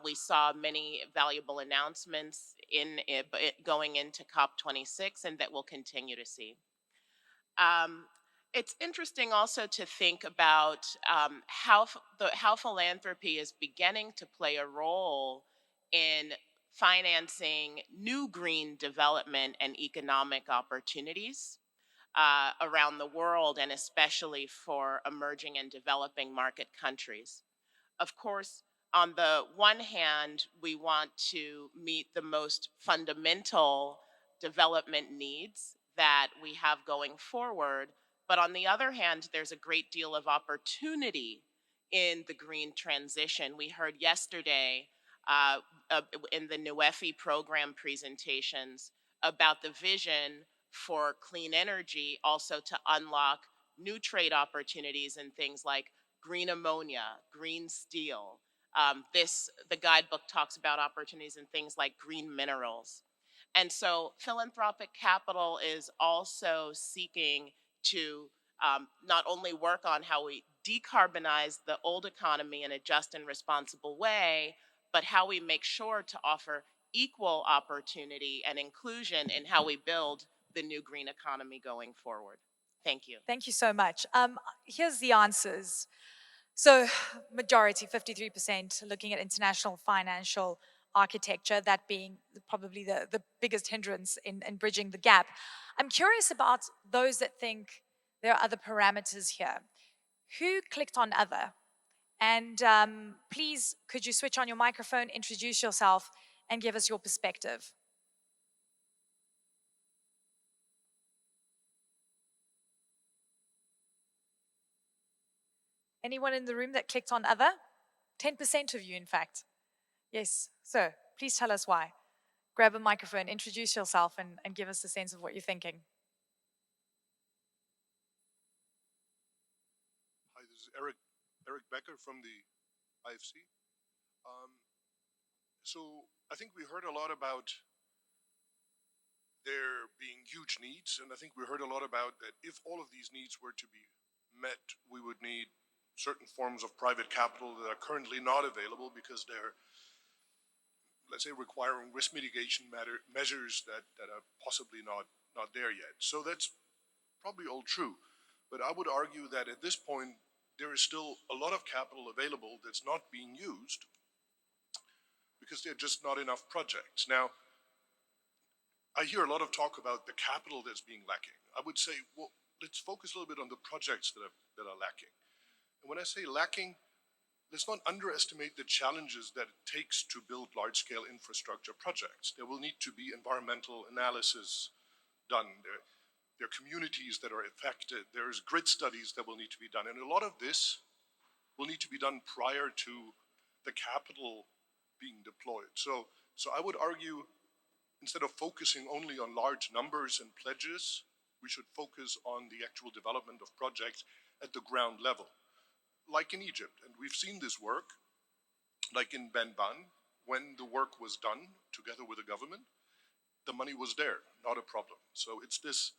We saw many valuable announcements going into COP26 and that we'll continue to see. It's interesting also to think about how philanthropy is beginning to play a role in financing new green development and economic opportunities around the world, and especially for emerging and developing market countries. Of course, on the one hand, we want to meet the most fundamental development needs that we have going forward. But on the other hand, there's a great deal of opportunity in the green transition. We heard yesterday in the NUEFI program presentations about the vision for clean energy also to unlock new trade opportunities in things like green ammonia, green steel. The guidebook talks about opportunities in things like green minerals. And so philanthropic capital is also seeking to not only work on how we decarbonize the old economy in a just and responsible way, but how we make sure to offer equal opportunity and inclusion in how we build the new green economy going forward. Thank you. Thank you so much. Here's the answers. So majority, 53%, looking at international financial architecture, that being probably the biggest hindrance in bridging the gap. I'm curious about those that think there are other parameters here. Who clicked on other? And please, could you switch on your microphone, introduce yourself, and give us your perspective? Anyone in the room that clicked on other? 10% of you, in fact. Yes, sir, please tell us why. Grab a microphone, introduce yourself, and give us a sense of what you're thinking. Eric Becker from the IFC. So I think we heard a lot about there being huge needs, and I think we heard a lot about that if all of these needs were to be met, we would need certain forms of private capital that are currently not available because they're, let's say, requiring risk mitigation measures that are possibly not there yet. So that's probably all true. But I would argue that at this point, there is still a lot of capital available that's not being used because there are just not enough projects. Now, I hear a lot of talk about the capital that's being lacking. I would say, well, let's focus a little bit on the projects that are lacking. And when I say lacking, let's not underestimate the challenges that it takes to build large-scale infrastructure projects. There will need to be environmental analysis done. There are communities that are affected. There's grid studies that will need to be done. And a lot of this will need to be done prior to the capital being deployed. So I would argue, instead of focusing only on large numbers and pledges, we should focus on the actual development of projects at the ground level, like in Egypt. And we've seen this work, like in Benban, when the work was done together with the government, the money was there, not a problem. So it's this,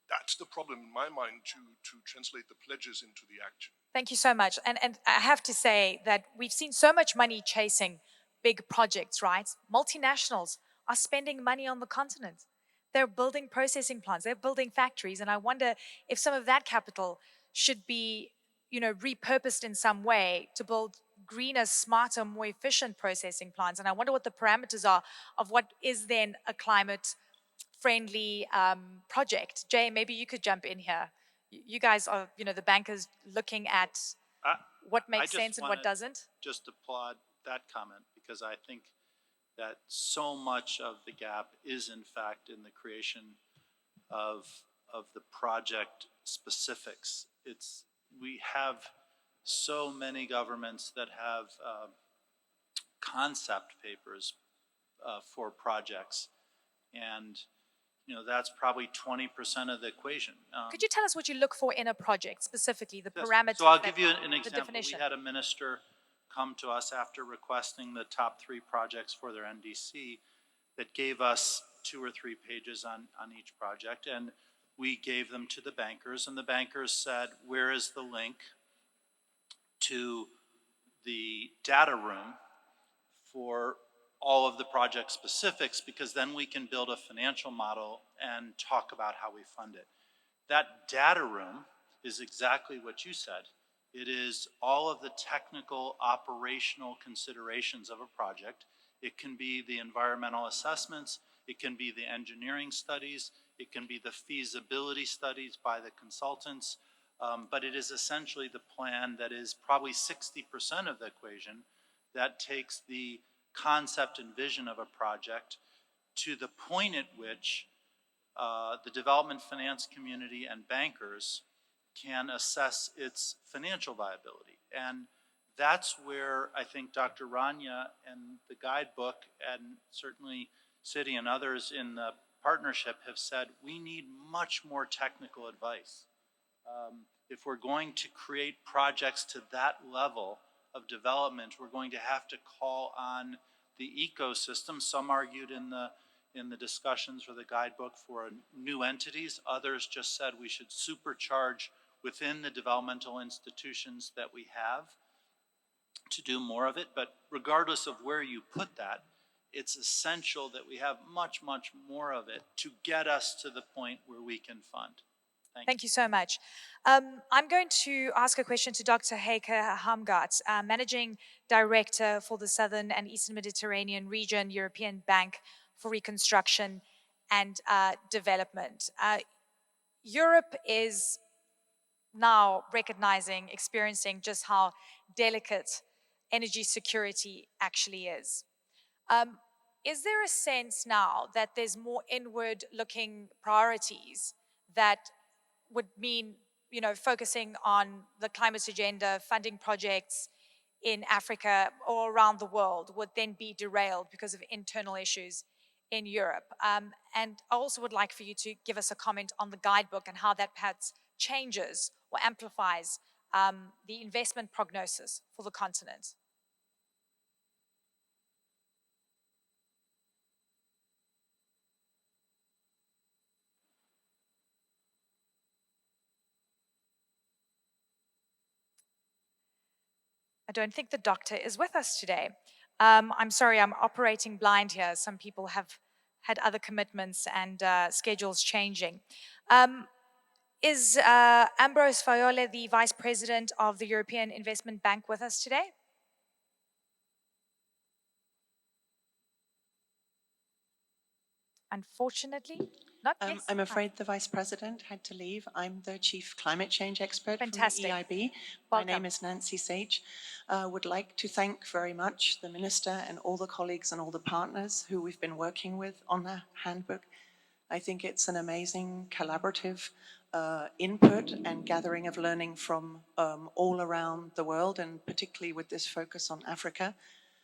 that's the problem in my mind, to translate the pledges into the action. Thank you so much. And I have to say that we've seen so much money chasing big projects, right? Multinationals are spending money on the continent. They're building processing plants, they're building factories, and I wonder if some of that capital should be, repurposed in some way to build greener, smarter, more efficient processing plants. And I wonder what the parameters are of what is then a climate-friendly project. Jay, maybe you could jump in here. You guys are, the bankers looking at what makes sense and what doesn't. Just applaud that comment, because I think that so much of the gap is in fact in the creation of the project specifics. We have so many governments that have concept papers for projects, and that's probably 20% of the equation. Could you tell us what you look for in a project, specifically, the parameters? So I'll give you an example. Definition. We had a minister come to us after requesting the top 3 projects for their NDC that gave us 2 or 3 pages on each project, and we gave them to the bankers, and the bankers said, where is the link to the data room for all of the project specifics, because then we can build a financial model and talk about how we fund it. That data room is exactly what you said. It is all of the technical operational considerations of a project. It can be the environmental assessments, it can be the engineering studies, it can be the feasibility studies by the consultants, but it is essentially the plan that is probably 60% of the equation that takes the concept and vision of a project to the point at which the development finance community and bankers can assess its financial viability. And that's where I think Dr. Rania and the Guidebook, and certainly Citi and others in the partnership, have said we need much more technical advice. If we're going to create projects to that level of development, we're going to have to call on the ecosystem. Some argued in the discussions for the Guidebook for new entities. Others just said we should supercharge within the developmental institutions that we have to do more of it. But regardless of where you put that, it's essential that we have much, much more of it to get us to the point where we can fund. Thank you so much. I'm going to ask a question to Dr. Heike Hamgart, Managing Director for the Southern and Eastern Mediterranean Region, European Bank for Reconstruction and Development. Europe is now recognizing, experiencing just how delicate energy security actually is. Is there a sense now that there's more inward-looking priorities that would mean, focusing on the climate agenda, funding projects in Africa or around the world would then be derailed because of internal issues in Europe? And I also would like for you to give us a comment on the Guidebook and how that perhaps changes or amplifies the investment prognosis for the continent? I don't think the doctor is with us today. I'm sorry, I'm operating blind here. Some people have had other commitments and schedules changing. Is Ambrose Fayole, the Vice President of the European Investment Bank, with us today? Unfortunately, not. Yes. I'm afraid the Vice President had to leave. I'm the Chief Climate Change Expert Fantastic. from the EIB. My name is Nancy Sage. Would like to thank very much the Minister and all the colleagues and all the partners who we've been working with on the handbook. I think it's an amazing collaborative input and gathering of learning from all around the world, and particularly with this focus on Africa.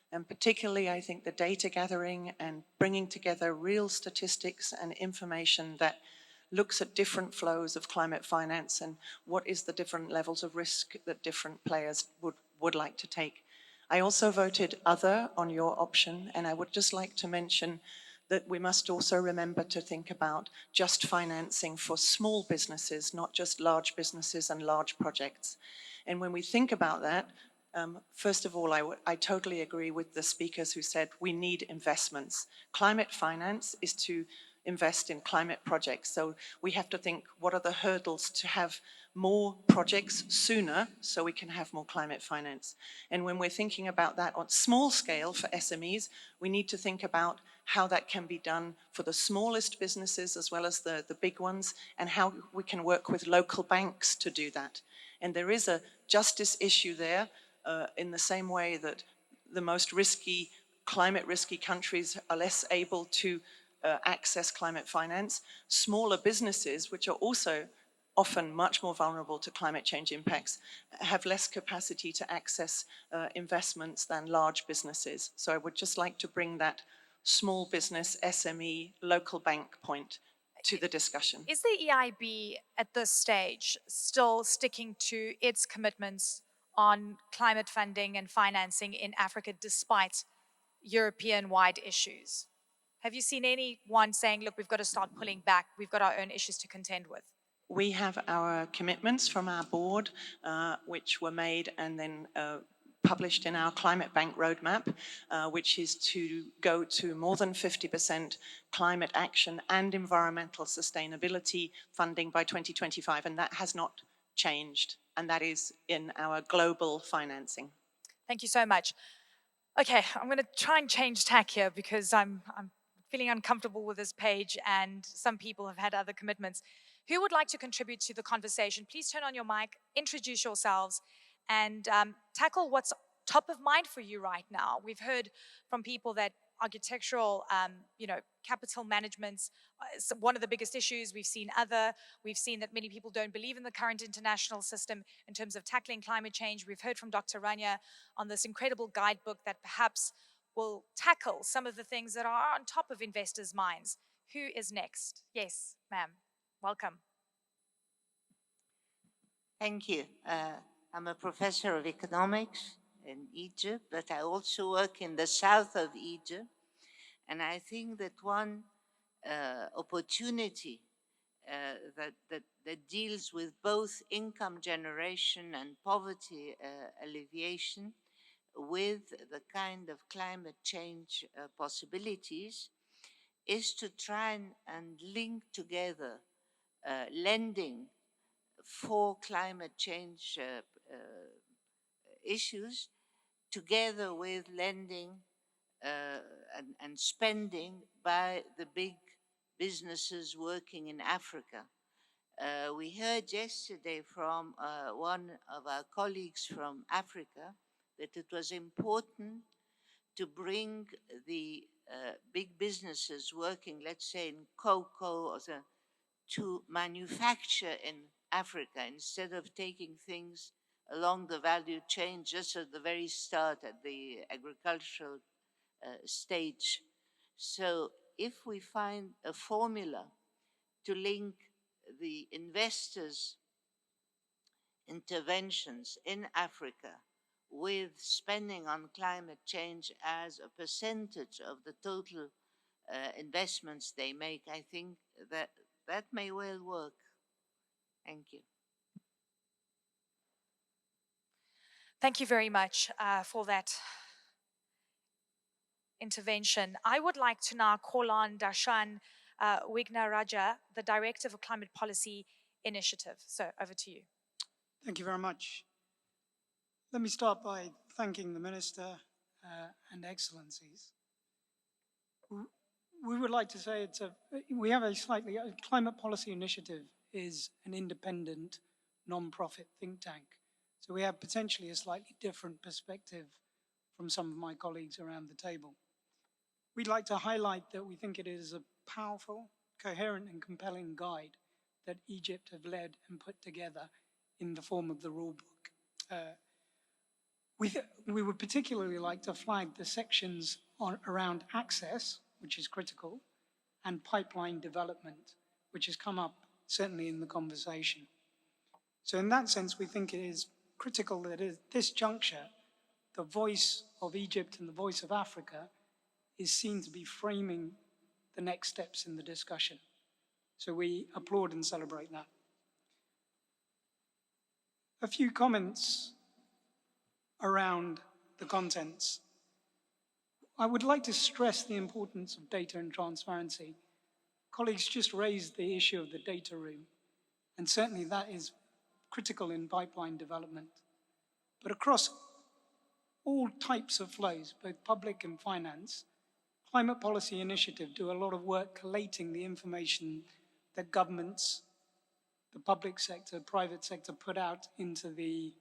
And particularly, I think the data gathering and bringing together real statistics and information that looks at different flows of climate finance and what is the different levels of risk that different players would like to take. I also voted other on your option, and I would just like to mention that we must also remember to think about just financing for small businesses, not just large businesses and large projects. And when we think about that, first of all, I totally agree with the speakers who said we need investments. Climate finance is to invest in climate projects. So we have to think, what are the hurdles to have more projects sooner so we can have more climate finance? And when we're thinking about that on small scale for SMEs, we need to think about how that can be done for the smallest businesses as well as the big ones, and how we can work with local banks to do that. And there is a justice issue there. In the same way that the most risky, climate risky countries are less able to access climate finance, smaller businesses, which are also often much more vulnerable to climate change impacts, have less capacity to access investments than large businesses. So I would just like to bring that small business, SME, local bank point to the discussion. Is the EIB at this stage still sticking to its commitments on climate funding and financing in Africa despite European-wide issues? Have you seen anyone saying, look, we've got to start pulling back, we've got our own issues to contend with? We have our commitments from our board, which were made and then published in our Climate Bank roadmap, which is to go to more than 50% climate action and environmental sustainability funding by 2025, and that has not changed, and that is in our global financing. Thank you so much. Okay, I'm going to try and change tack here because I'm feeling uncomfortable with this page and some people have had other commitments. Who would like to contribute to the conversation? Please turn on your mic, introduce yourselves, and tackle what's top of mind for you right now. We've heard from people that architectural, capital management is one of the biggest issues. We've seen that many people don't believe in the current international system in terms of tackling climate change. We've heard from Dr. Rania on this incredible guidebook that perhaps will tackle some of the things that are on top of investors' minds. Who is next? Yes, ma'am. Welcome. Thank you. I'm a professor of economics in Egypt, but I also work in the south of Egypt. And I think that one opportunity that deals with both income generation and poverty alleviation with the kind of climate change possibilities is to try and link together lending for climate change issues together with lending and spending by the big businesses working in Africa. We heard yesterday from one of our colleagues from Africa that it was important to bring the big businesses working, let's say in cocoa, or to manufacture in Africa instead of taking things along the value chain just at the very start, at the agricultural stage. So if we find a formula to link the investors interventions in Africa with spending on climate change as a percentage of the total investments they make, I think that that may well work. Thank you. Thank you very much for that intervention. I would like to now call on Darshan Wignaraja, the Director of Climate Policy Initiative. So over to you. Thank you very much. Let me start by thanking the Minister and Excellencies. We would like to say we have a Climate Policy Initiative is an independent, non-profit think tank. So we have potentially a slightly different perspective from some of my colleagues around the table. We'd like to highlight that we think it is a powerful, coherent and compelling guide that Egypt have led and put together in the form of the rule book. We would particularly like to flag the sections around access, which is critical, and pipeline development, which has come up certainly in the conversation. So in that sense, we think it is critical that at this juncture, the voice of Egypt and the voice of Africa is seen to be framing the next steps in the discussion. So we applaud and celebrate that. A few comments around the contents. I would like to stress the importance of data and transparency. Colleagues just raised the issue of the data room, and certainly that is critical in pipeline development. But across all types of flows, both public and finance, Climate Policy Initiative do a lot of work collating the information that governments, the public sector, private sector put out into the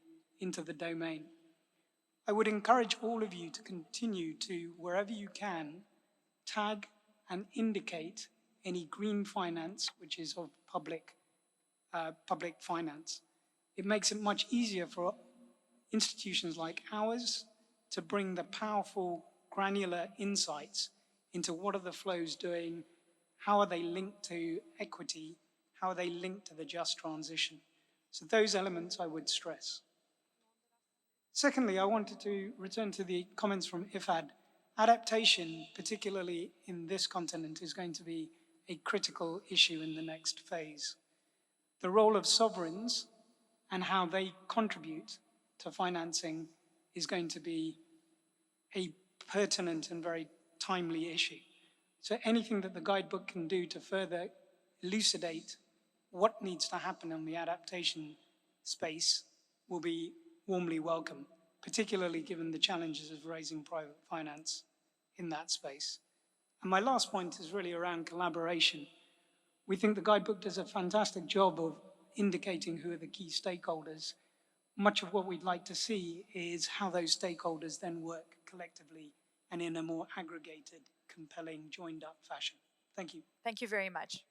domain. I would encourage all of you to continue to, wherever you can, tag and indicate any green finance, which is of public finance. It makes it much easier for institutions like ours to bring the powerful granular insights into what are the flows doing, how are they linked to equity, how are they linked to the just transition. So those elements I would stress. Secondly, I wanted to return to the comments from IFAD. Adaptation, particularly in this continent, is going to be a critical issue in the next phase. The role of sovereigns and how they contribute to financing is going to be a pertinent and very timely issue. So anything that the guidebook can do to further elucidate what needs to happen in the adaptation space will be warmly welcome, particularly given the challenges of raising private finance in that space. And my last point is really around collaboration. We think the guidebook does a fantastic job of indicating who are the key stakeholders. Much of what we'd like to see is how those stakeholders then work collectively and in a more aggregated, compelling, joined-up fashion. Thank you. Thank you very much.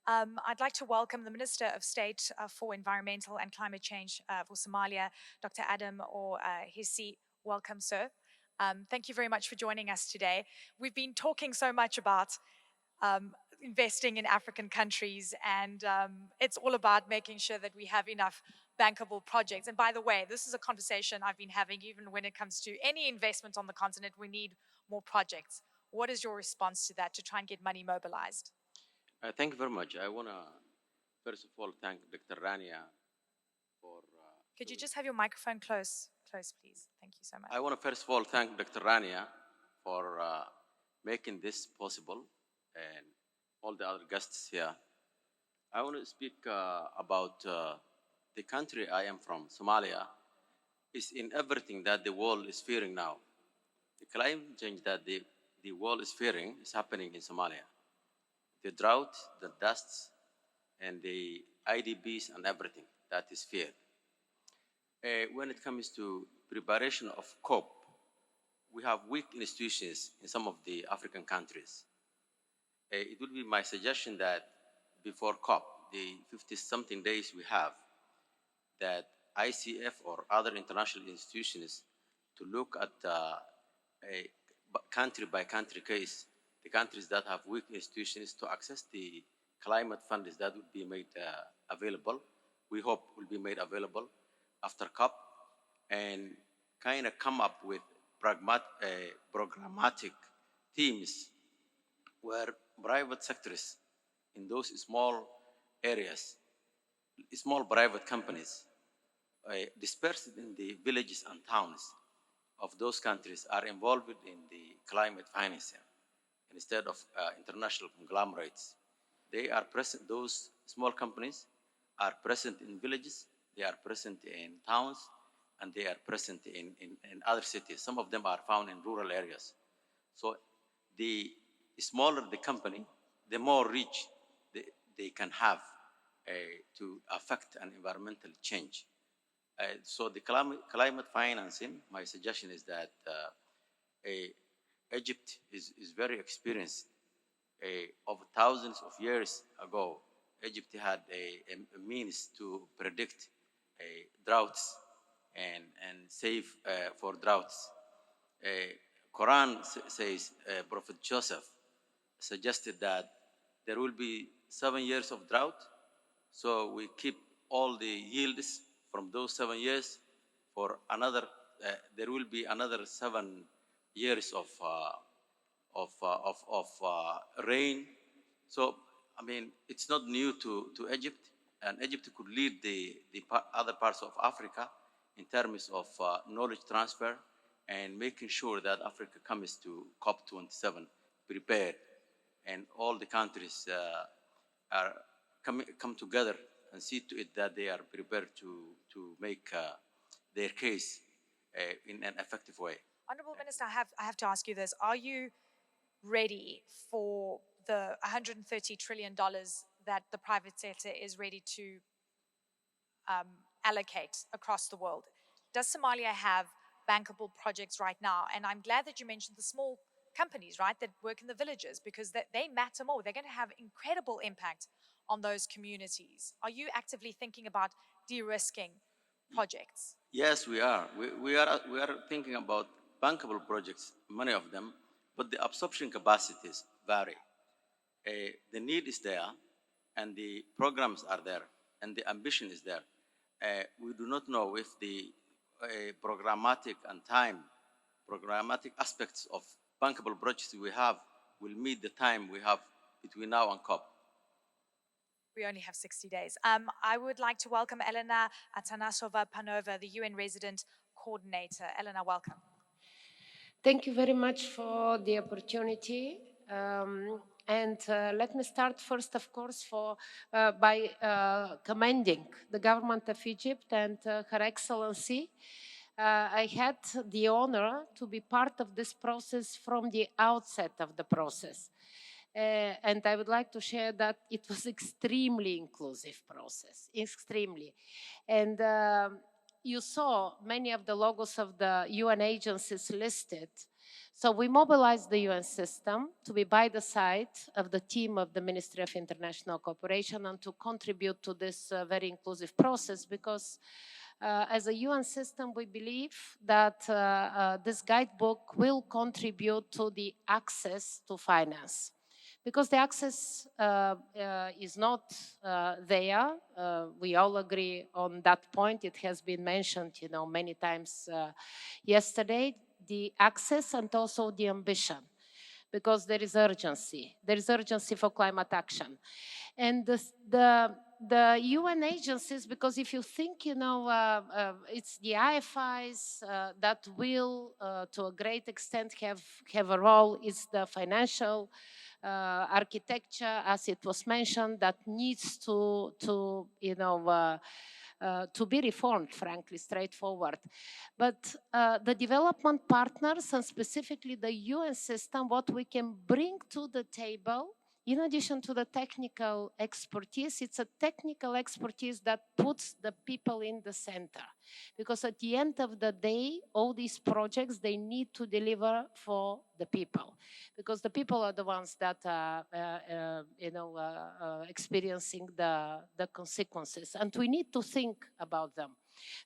I'd like to welcome the Minister of State for Environmental and Climate Change for Somalia, Dr. Adam or Hissi. Welcome, sir. Thank you very much for joining us today. We've been talking so much about investing in African countries, and it's all about making sure that we have enough bankable projects. And by the way, this is a conversation I've been having even when it comes to any investment on the continent. We need more projects. What is your response to that, to try and get money mobilized? Thank you very much. I want to, first of all, thank Dr. Rania for... Could you just have your microphone close, please? Thank you so much. I want to, first of all, thank Dr. Rania for making this possible and all the other guests here. I want to speak about the country I am from, Somalia, is in everything that the world is fearing now. The climate change that the world is fearing is happening in Somalia. The drought, the dusts, and the IDBs and everything that is feared. When it comes to preparation of COP, we have weak institutions in some of the African countries. It would be my suggestion that before COP, the 50-something days we have, that ICF or other international institutions to look at a country-by-country case, the countries that have weak institutions to access the climate funds that would be made available, we hope will be made available, after COP and kind of come up with programmatic themes where private sectors in those small areas, small private companies dispersed in the villages and towns of those countries are involved in the climate financing instead of international conglomerates. They are present, those small companies are present in villages, they are present in towns, and they are present in other cities. Some of them are found in rural areas. So the smaller the company, the more reach they can have to affect an environmental change. So the climate financing, my suggestion is that Egypt is very experienced. Over thousands of years ago, Egypt had a means to predict droughts and save for droughts. Quran says Prophet Joseph suggested that there will be 7 years of drought, so we keep all the yields from those 7 years for another. There will be another 7 years of rain. So I mean, it's not new to Egypt, and Egypt could lead the other parts of Africa in terms of knowledge transfer and making sure that Africa comes to COP27 prepared, and all the countries are come together and see to it that they are prepared to make their case in an effective way. Honourable Minister, I have to ask you this. Are you ready for the $130 trillion that the private sector is ready to allocate across the world? Does Somalia have bankable projects right now? And I'm glad that you mentioned the small companies, right, that work in the villages, because they matter more. They're going to have incredible impact on those communities. Are you actively thinking about de-risking projects? Yes, we are. We are thinking about bankable projects, many of them, but the absorption capacities vary. The need is there, and the programs are there, and the ambition is there. We do not know if the programmatic aspects of bankable projects we have will meet the time we have between now and COP. We only have 60 days. I would like to welcome Elena Atanasova-Panova, the UN Resident Coordinator. Elena, welcome. Thank you very much for the opportunity. Let me start first, of course, by commending the government of Egypt and Her Excellency. I had the honor to be part of this process from the outset of the process. And I would like to share that it was extremely inclusive process, extremely. And you saw many of the logos of the UN agencies listed. So we mobilized the UN system to be by the side of the team of the Ministry of International Cooperation and to contribute to this very inclusive process, because as a UN system, we believe that this guidebook will contribute to the access to finance. Because the access is not there, we all agree on that point. It has been mentioned, many times yesterday. The access and also the ambition, because there is urgency. There is urgency for climate action, and the UN agencies, because if you think, it's the IFIs that will, to a great extent, have a role. It's the financial architecture, as it was mentioned, that needs to be reformed, frankly, straightforward. But the development partners, and specifically the UN system, what we can bring to the table, in addition to the technical expertise, it's a technical expertise that puts the people in the center. Because at the end of the day, all these projects, they need to deliver for the people. Because the people are the ones that are, experiencing the consequences. And we need to think about them.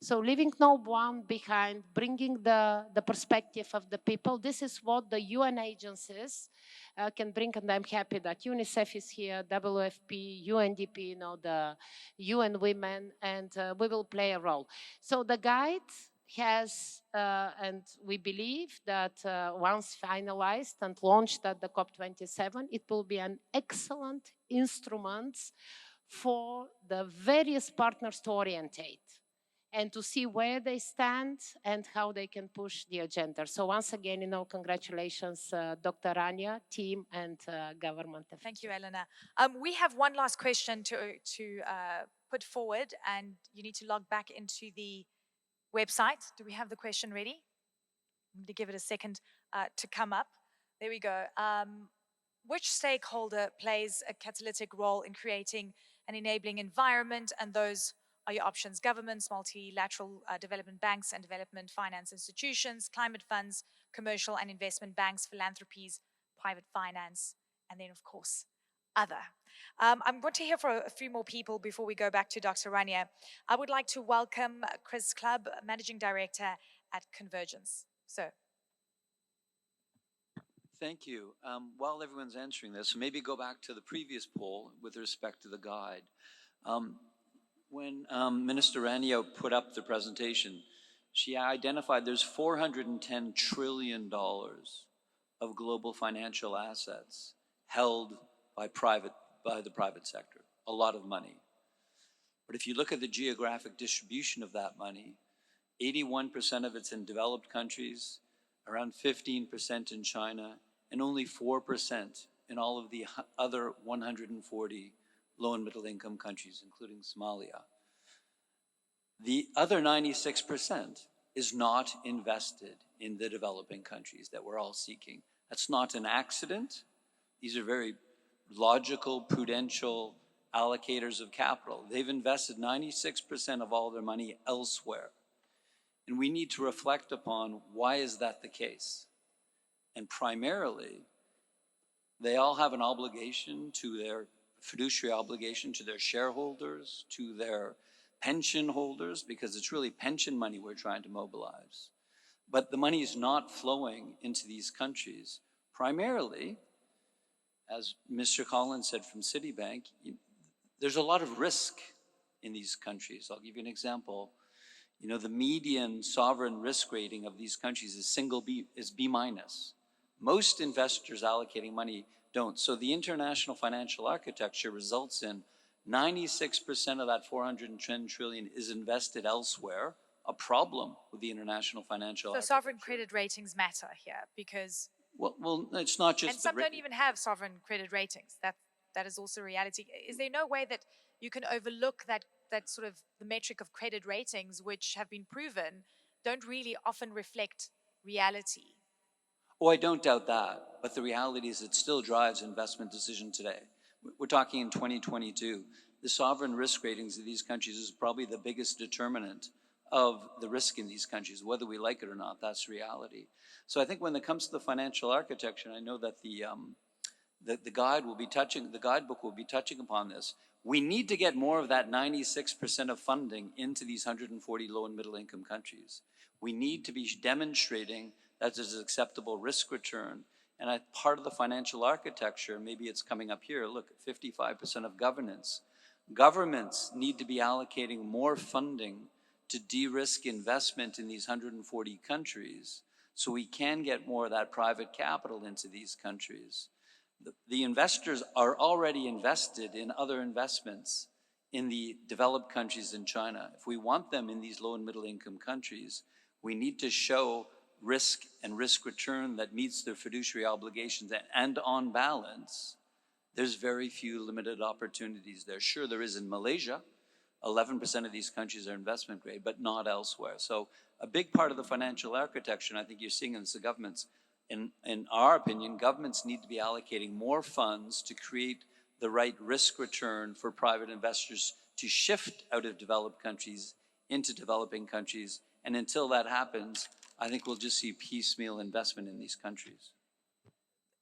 So leaving no one behind, bringing the perspective of the people, this is what the UN agencies can bring, and I'm happy that UNICEF is here, WFP, UNDP, the UN Women, and we will play a role. So the guide has, and we believe that once finalized and launched at the COP27, it will be an excellent instrument for the various partners to orientate and to see where they stand and how they can push the agenda. So once again, congratulations, Dr. Rania, team, and government. Thank you, Eleanor. We have one last question to put forward, and you need to log back into the website. Do we have the question ready? I'm going to give it a second to come up. There we go. Which stakeholder plays a catalytic role in creating an enabling environment? And those are your options: governments, multilateral development banks and development finance institutions, climate funds, commercial and investment banks, philanthropies, private finance, and then, of course, other. I'm going to hear from a few more people before we go back to Dr. Rania. I would like to welcome Chris Clubb, Managing Director at Convergence. So, thank you. While everyone's answering this, maybe go back to the previous poll with respect to the guide. When Minister Rania put up the presentation, she identified there's $410 trillion of global financial assets held by the private sector, a lot of money. But if you look at the geographic distribution of that money, 81% of it's in developed countries, around 15% in China, and only 4% in all of the other 140 low and middle income countries, including Somalia. The other 96% is not invested in the developing countries that we're all seeking. That's not an accident. These are very logical, prudential allocators of capital. They've invested 96% of all their money elsewhere. And we need to reflect upon why is that the case? And primarily, they all have an obligation to their fiduciary obligation to their shareholders, to their pension holders, because it's really pension money we're trying to mobilize. But the money is not flowing into these countries. Primarily, as Mr. Collins said from Citibank, there's a lot of risk in these countries. I'll give you an example. The median sovereign risk rating of these countries is B minus. Most investors allocating money don't. So the international financial architecture results in 96% of that 410 trillion is invested elsewhere, a problem with the international financial architecture. So sovereign credit ratings matter here because... Well, it's not just... And some don't even have sovereign credit ratings. That is also reality. Is there no way that you can overlook that sort of the metric of credit ratings, which have been proven, don't really often reflect reality? Oh, I don't doubt that. But the reality is it still drives investment decision today. We're talking in 2022. The sovereign risk ratings of these countries is probably the biggest determinant of the risk in these countries, whether we like it or not. That's reality. So I think when it comes to the financial architecture, I know that the guidebook will be touching upon this. We need to get more of that 96% of funding into these 140 low and middle income countries. We need to be demonstrating that there's an acceptable risk return. And part of the financial architecture, maybe it's coming up here, look, 55% of governance. Governments need to be allocating more funding to de-risk investment in these 140 countries so we can get more of that private capital into these countries. The investors are already invested in other investments in the developed countries in China. If we want them in these low and middle income countries, we need to show risk and risk return that meets their fiduciary obligations. And on balance, there's very few limited opportunities there. Sure, there is in Malaysia. 11% of these countries are investment grade, but not elsewhere. So a big part of the financial architecture, and I think you're seeing this, the governments, in our opinion, governments need to be allocating more funds to create the right risk return for private investors to shift out of developed countries into developing countries. And until that happens, I think we'll just see piecemeal investment in these countries.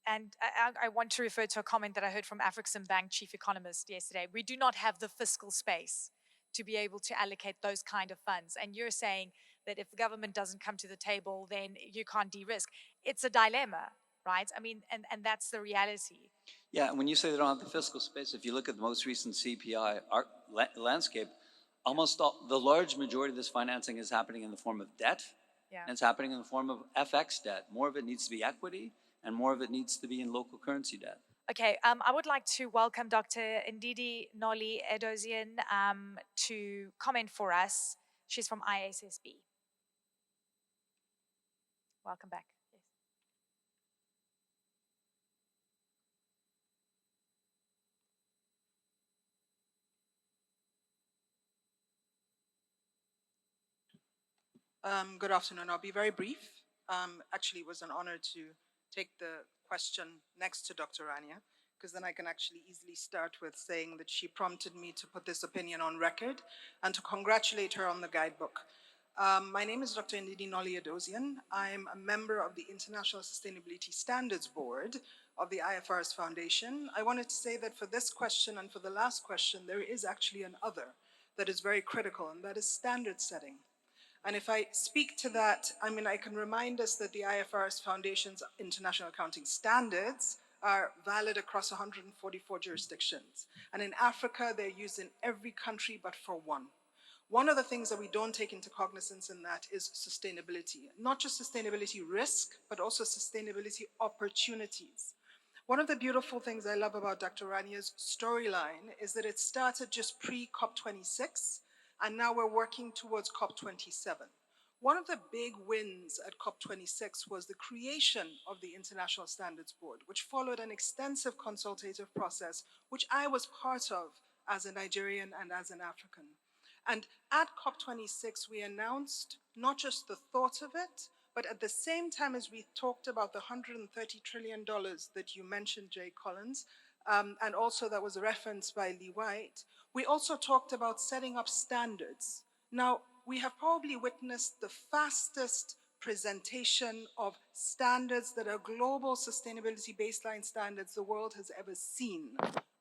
And I want to refer to a comment that I heard from African Bank chief economist yesterday. We do not have the fiscal space to be able to allocate those kind of funds. And you're saying that if the government doesn't come to the table, then you can't de-risk. It's a dilemma, right? I mean, and that's the reality. Yeah, and when you say they don't have the fiscal space, if you look at the most recent CPI landscape, almost all, the large majority of this financing is happening in the form of debt. Yeah. And it's happening in the form of FX debt. More of it needs to be equity, and more of it needs to be in local currency debt. Okay, I would like to welcome Dr. Ndidi Noli Edozian to comment for us. She's from ISSB. Welcome back. Yes. Good afternoon. I'll be very brief. Actually, it was an honor to take the question next to Dr. Rania, because then I can actually easily start with saying that she prompted me to put this opinion on record and to congratulate her on the guidebook. My name is Dr. Ndidi Noli Edozian. I'm a member of the International Sustainability Standards Board of the IFRS Foundation. I wanted to say that for this question and for the last question, there is actually an other that is very critical, and that is standard setting. And if I speak to that, I mean, I can remind us that the IFRS Foundation's International Accounting Standards are valid across 144 jurisdictions. And in Africa, they're used in every country but for one. One of the things that we don't take into cognizance in that is sustainability. Not just sustainability risk, but also sustainability opportunities. One of the beautiful things I love about Dr. Rania's storyline is that it started just pre-COP26, and now we're working towards COP27. One of the big wins at COP26 was the creation of the International Standards Board, which followed an extensive consultative process, which I was part of as a Nigerian and as an African. And at COP26, we announced not just the thought of it, but at the same time as we talked about the $130 trillion that you mentioned, Jay Collins, and also that was referenced by Lee White, we also talked about setting up standards. Now, we have probably witnessed the fastest presentation of standards that are global sustainability baseline standards the world has ever seen,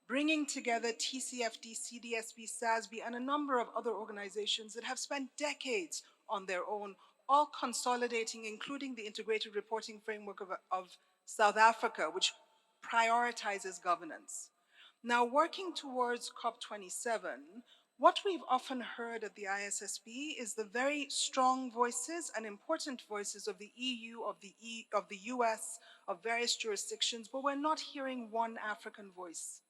bringing together TCFD, CDSB, SASB, and a number of other organizations that have spent decades on their own, all consolidating, including the Integrated Reporting Framework of South Africa, which prioritizes governance. Now, working towards COP27, what we've often heard at the ISSB is the very strong voices and important voices of the EU, of the US, of various jurisdictions, but we're not hearing one African voice.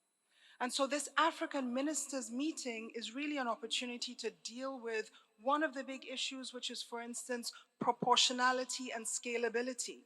And so this African ministers meeting is really an opportunity to deal with one of the big issues, which is, for instance, proportionality and scalability.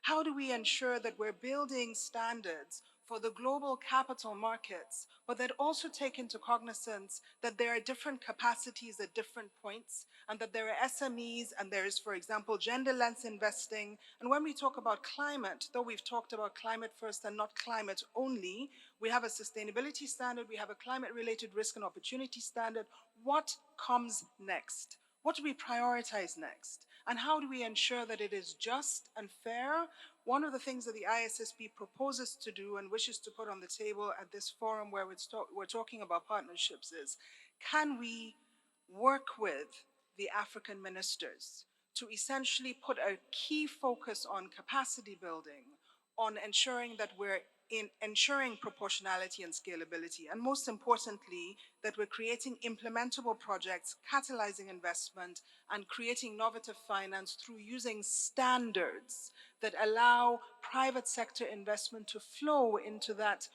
How do we ensure that we're building standards for the global capital markets, but that also take into cognizance that there are different capacities at different points, and that there are SMEs, and there is, for example, gender-lens investing. And when we talk about climate, though we've talked about climate first and not climate only, we have a sustainability standard, we have a climate-related risk and opportunity standard. What comes next? What do we prioritize next? And how do we ensure that it is just and fair? One of the things that the ISSB proposes to do and wishes to put on the table at this forum where we're talking about partnerships is, can we work with the African ministers to essentially put a key focus on capacity building, on ensuring that we're ensuring proportionality and scalability, and most importantly, that we're creating implementable projects, catalyzing investment, and creating innovative finance through using standards that allow private sector investment to flow into that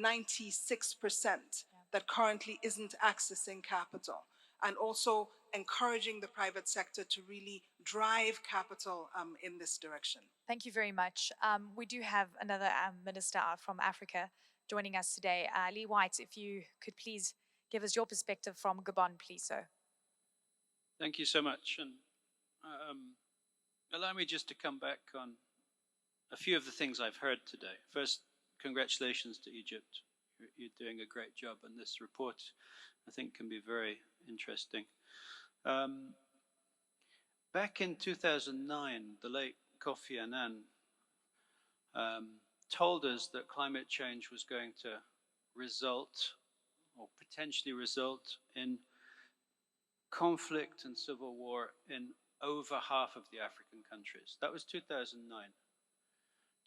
96% that currently isn't accessing capital, and also encouraging the private sector to really drive capital in this direction. Thank you very much. We do have another minister from Africa joining us today. Lee White, if you could please give us your perspective from Gabon, please, sir. Thank you so much. And allow me just to come back on a few of the things I've heard today. First, congratulations to Egypt. You're doing a great job, and this report, I think, can be very interesting. Back in 2009, the late Kofi Annan told us that climate change was going to result, or potentially result, in conflict and civil war in over half of the African countries. That was 2009.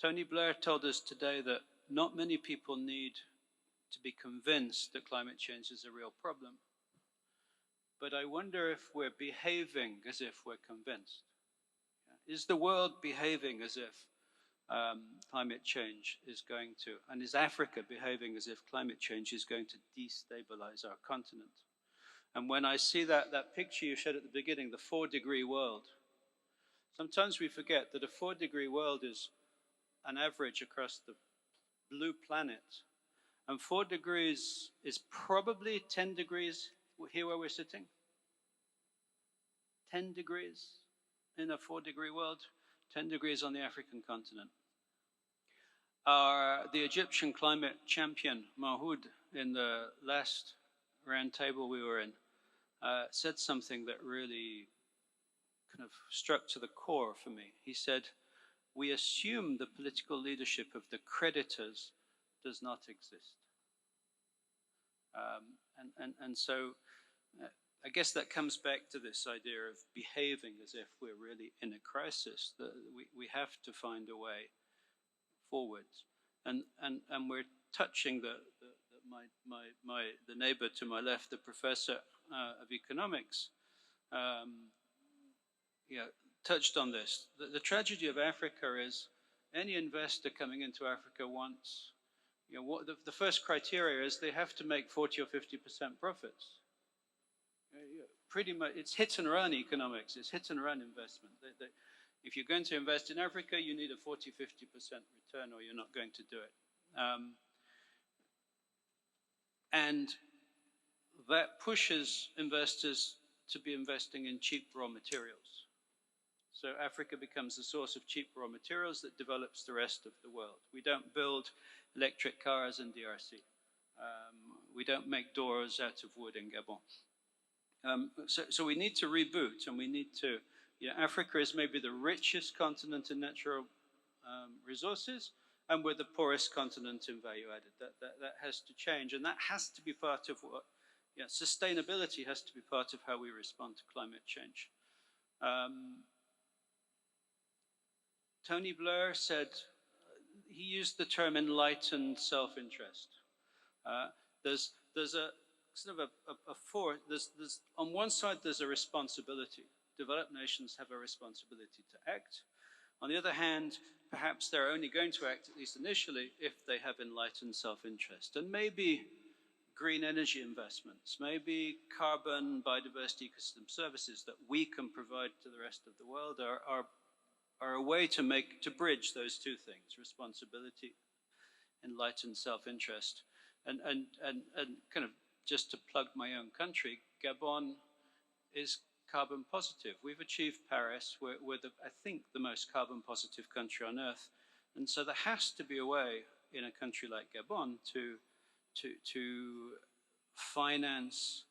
Tony Blair told us today that not many people need to be convinced that climate change is a real problem. but I wonder if we're behaving as if we're convinced. Is the world behaving as if climate change is going to, and is Africa behaving as if climate change is going to destabilize our continent? And when I see that picture you showed at the beginning, the 4-degree world, sometimes we forget that a 4-degree world is an average across the blue planet. And 4 degrees is probably 10 degrees here where we're sitting. 10 degrees in a 4-degree world, 10 degrees on the African continent. The Egyptian climate champion, Mahoud, in the last roundtable we were in, said something that really kind of struck to the core for me. He said, we assume the political leadership of the creditors does not exist. So I guess that comes back to this idea of behaving as if we're really in a crisis, that we have to find a way forward. And we're touching the neighbor to my left, the professor of economics, touched on this. The tragedy of Africa is any investor coming into Africa wants, the first criteria is they have to make 40 or 50% profits. Pretty much, it's hit and run economics, it's hit and run investment. If you're going to invest in Africa, you need a 40, 50% return or you're not going to do it. And that pushes investors to be investing in cheap raw materials. So Africa becomes a source of cheap raw materials that develops the rest of the world. We don't build electric cars in DRC. We don't make doors out of wood in Gabon. So we need to reboot, and we need to, Africa is maybe the richest continent in natural resources, and we're the poorest continent in value added. That has to change, and that has to be part of what, sustainability has to be part of how we respond to climate change. Tony Blair said, he used the term enlightened self-interest. There's a sort of there's on one side there's a responsibility. Developed nations have a responsibility to act. On the other hand, perhaps they're only going to act, at least initially, if they have enlightened self-interest. And maybe green energy investments, maybe carbon biodiversity ecosystem services that we can provide to the rest of the world are a way to bridge those two things: responsibility, enlightened self-interest. And kind of just to plug my own country, Gabon is carbon positive. We've achieved Paris. We're I think the most carbon positive country on earth. And so there has to be a way in a country like Gabon to finance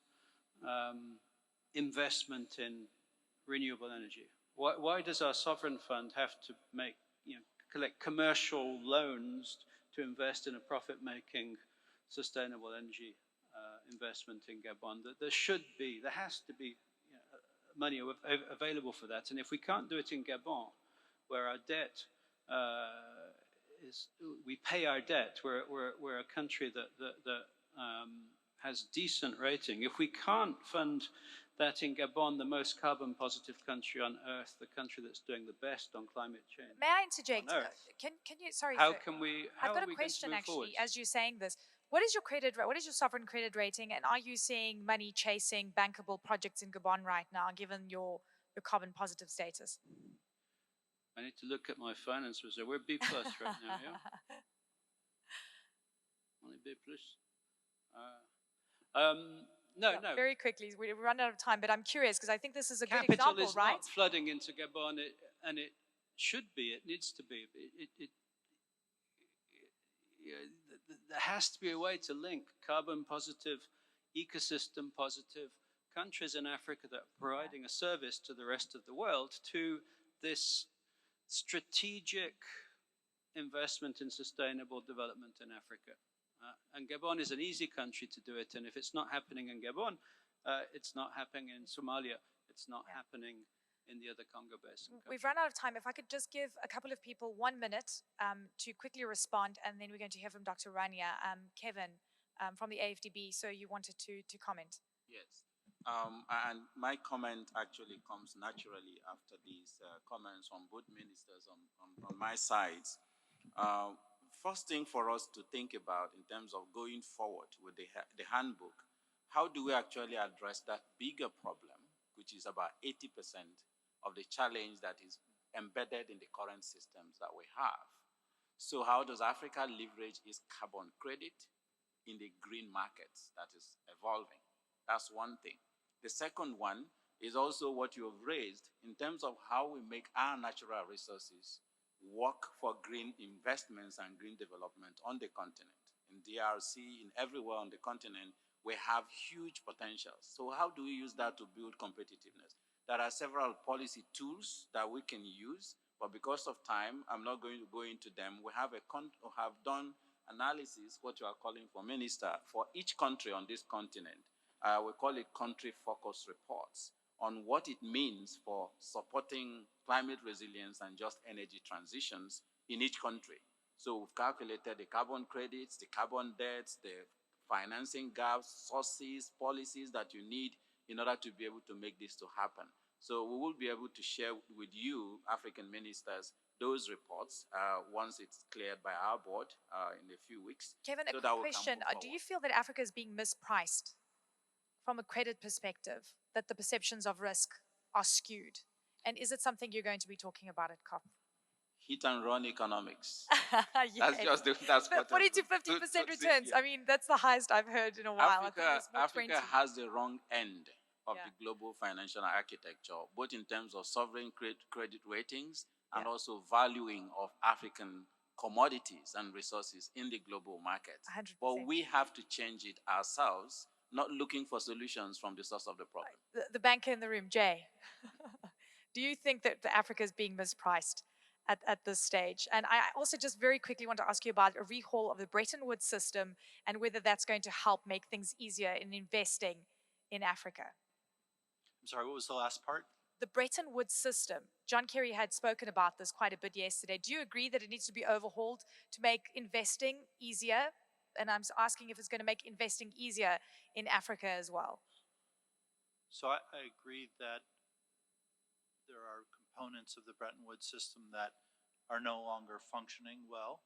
investment in renewable energy. Why does our sovereign fund have to collect commercial loans to invest in a profit-making sustainable energy investment in Gabon? There has to be money available for that. And if we can't do it in Gabon, where our debt we pay our debt, we're a country that has decent rating. If we can't fund that in Gabon, the most carbon positive country on earth, the country that's doing the best on climate change. May I interject? Can you, sorry. How sir. can we, I've got are a we question going to move actually, forward? as you're saying this. What is your sovereign credit rating, and are you seeing money chasing bankable projects in Gabon right now, given your carbon positive status? I need to look at my finance reserve. We're B+ right now, yeah? Only B+. No. Very quickly, we run out of time, but I'm curious because I think this is a good Capital example, is right? not flooding into Gabon, and it should be. It needs to be. There has to be a way to link carbon positive, ecosystem positive countries in Africa that are providing a service to the rest of the world to this strategic investment in sustainable development in Africa. And Gabon is an easy country to do it. And if it's not happening in Gabon, it's not happening in Somalia. It's not happening in the other Congo Basin countries. We've run out of time. If I could just give a couple of people 1 minute to quickly respond, and then we're going to hear from Dr. Rania. Kevin from the AFDB, so you wanted to comment. Yes. And my comment actually comes naturally after these comments from both ministers on my sides. Uh, First thing for us to think about in terms of going forward with the handbook, how do we actually address that bigger problem, which is about 80% of the challenge that is embedded in the current systems that we have? So how does Africa leverage its carbon credit in the green markets that is evolving? That's one thing. The second one is also what you have raised in terms of how we make our natural resources work for green investments and green development on the continent. In DRC, in everywhere on the continent, we have huge potentials. So how do we use that to build competitiveness? There are several policy tools that we can use, but because of time, I'm not going to go into them. We have done analysis, what you are calling for, Minister, for each country on this continent. We call it country focus reports on what it means for supporting climate resilience and just energy transitions in each country. So we've calculated the carbon credits, the carbon debts, the financing gaps, sources, policies that you need in order to be able to make this to happen. So we will be able to share with you, African ministers, those reports once it's cleared by our board in a few weeks. Kevin, so a quick question. Do you feel that Africa is being mispriced from a credit perspective, that the perceptions of risk are skewed? And is it something you're going to be talking about at COP? Hit and run economics. Yes. That's but 40 to 50% returns. I mean, that's the highest I've heard in a while. Africa has the wrong end of the global financial architecture, both in terms of sovereign credit ratings and also valuing of African commodities and resources in the global market. 100%. But we have to change it ourselves, not looking for solutions from the source of the problem. The banker in the room, Jay, do you think that Africa is being mispriced at this stage? And I also just very quickly want to ask you about a rehaul of the Bretton Woods system and whether that's going to help make things easier in investing in Africa. I'm sorry, what was the last part? The Bretton Woods system. John Kerry had spoken about this quite a bit yesterday. Do you agree that it needs to be overhauled to make investing easier? And I'm asking if it's going to make investing easier in Africa as well. So I agree that there are components of the Bretton Woods system that are no longer functioning well.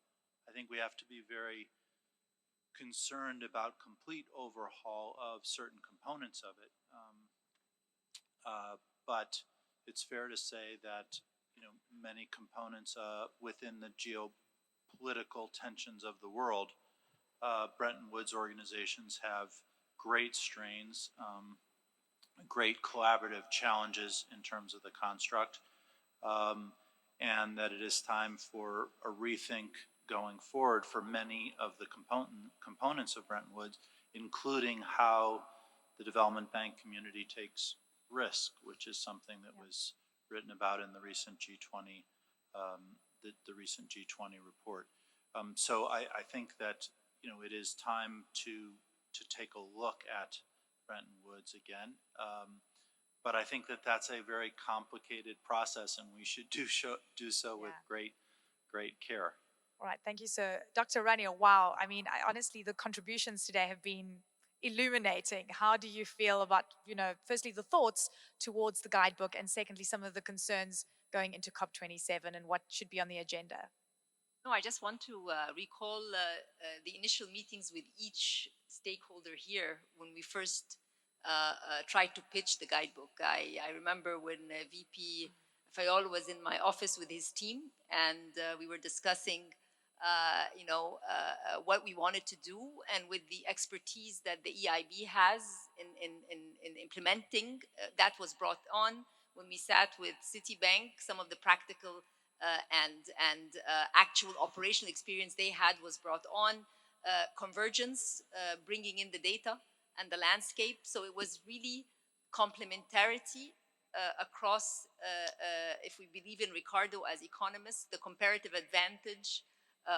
I think we have to be very concerned about complete overhaul of certain components of it. But it's fair to say that many components within the geopolitical tensions of the world, Bretton Woods organizations have great strains, great collaborative challenges in terms of the construct, and that it is time for a rethink going forward for many of the components of Bretton Woods, including how the development bank community takes risk, which is something that was written about in the recent G20, the recent G20 report. So I think that it is time to take a look at Bretton Woods again. But I think that that's a very complicated process, and we should do so with great care. All right, thank you, sir. Dr. Rania, wow. I mean, honestly, the contributions today have been illuminating. How do you feel about, firstly, the thoughts towards the guidebook, and secondly, some of the concerns going into COP27 and what should be on the agenda? No, I just want to recall the initial meetings with each stakeholder here when we first tried to pitch the guidebook. I remember when VP Fayol was in my office with his team, and we were discussing what we wanted to do, and with the expertise that the EIB has in implementing, that was brought on. When we sat with Citibank, some of the practical and actual operational experience they had was brought on. Convergence, bringing in the data and the landscape. So it was really complementarity across, if we believe in Ricardo as economists, the comparative advantage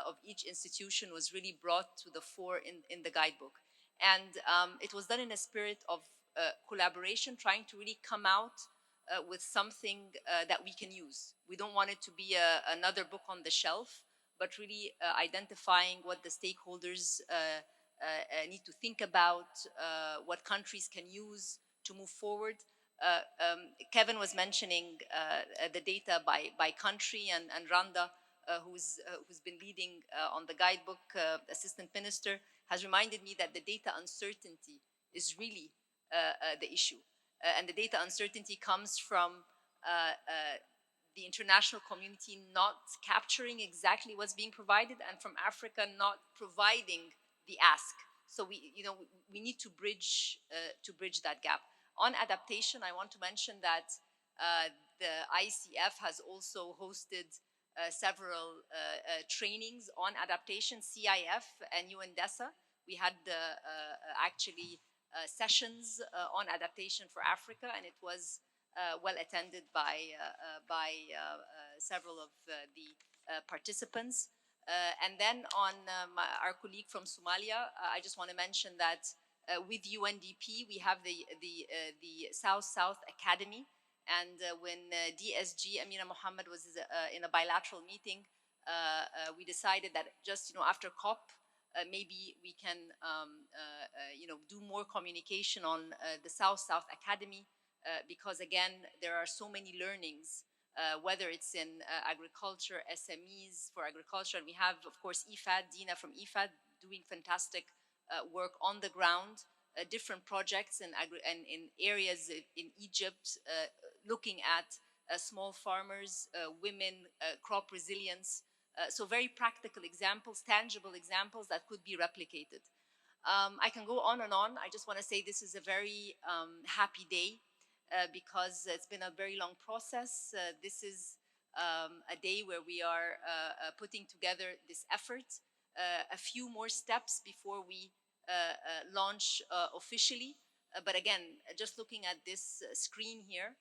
of each institution was really brought to the fore in the guidebook. And it was done in a spirit of collaboration, trying to really come out with something that we can use. We don't want it to be another book on the shelf, but really identifying what the stakeholders need to think about, what countries can use to move forward. Kevin was mentioning the data by country, and Randa, who's been leading on the guidebook, assistant minister, has reminded me that the data uncertainty is really the issue. And the data uncertainty comes from the international community not capturing exactly what's being provided, and from Africa not providing the ask. So we need to bridge that gap. On adaptation, I want to mention that the ICF has also hosted several trainings on adaptation, CIF and UNDESA. We had actually sessions on adaptation for Africa, and it was well attended by several of the participants. And then on our colleague from Somalia, I just want to mention that with UNDP, we have the South-South Academy. And when DSG Amina Mohammed was in a bilateral meeting, we decided that just after COP, maybe we can do more communication on the South-South Academy, because again, there are so many learnings, whether it's in agriculture, SMEs for agriculture, and we have, of course, IFAD, Dina from IFAD, doing fantastic work on the ground, different projects in areas in Egypt, looking at small farmers, women, crop resilience. So very practical examples, tangible examples that could be replicated. I can go on and on. I just want to say this is a very happy day because it's been a very long process. This is a day where we are putting together this effort. A few more steps before we launch officially. But again, just looking at this screen here,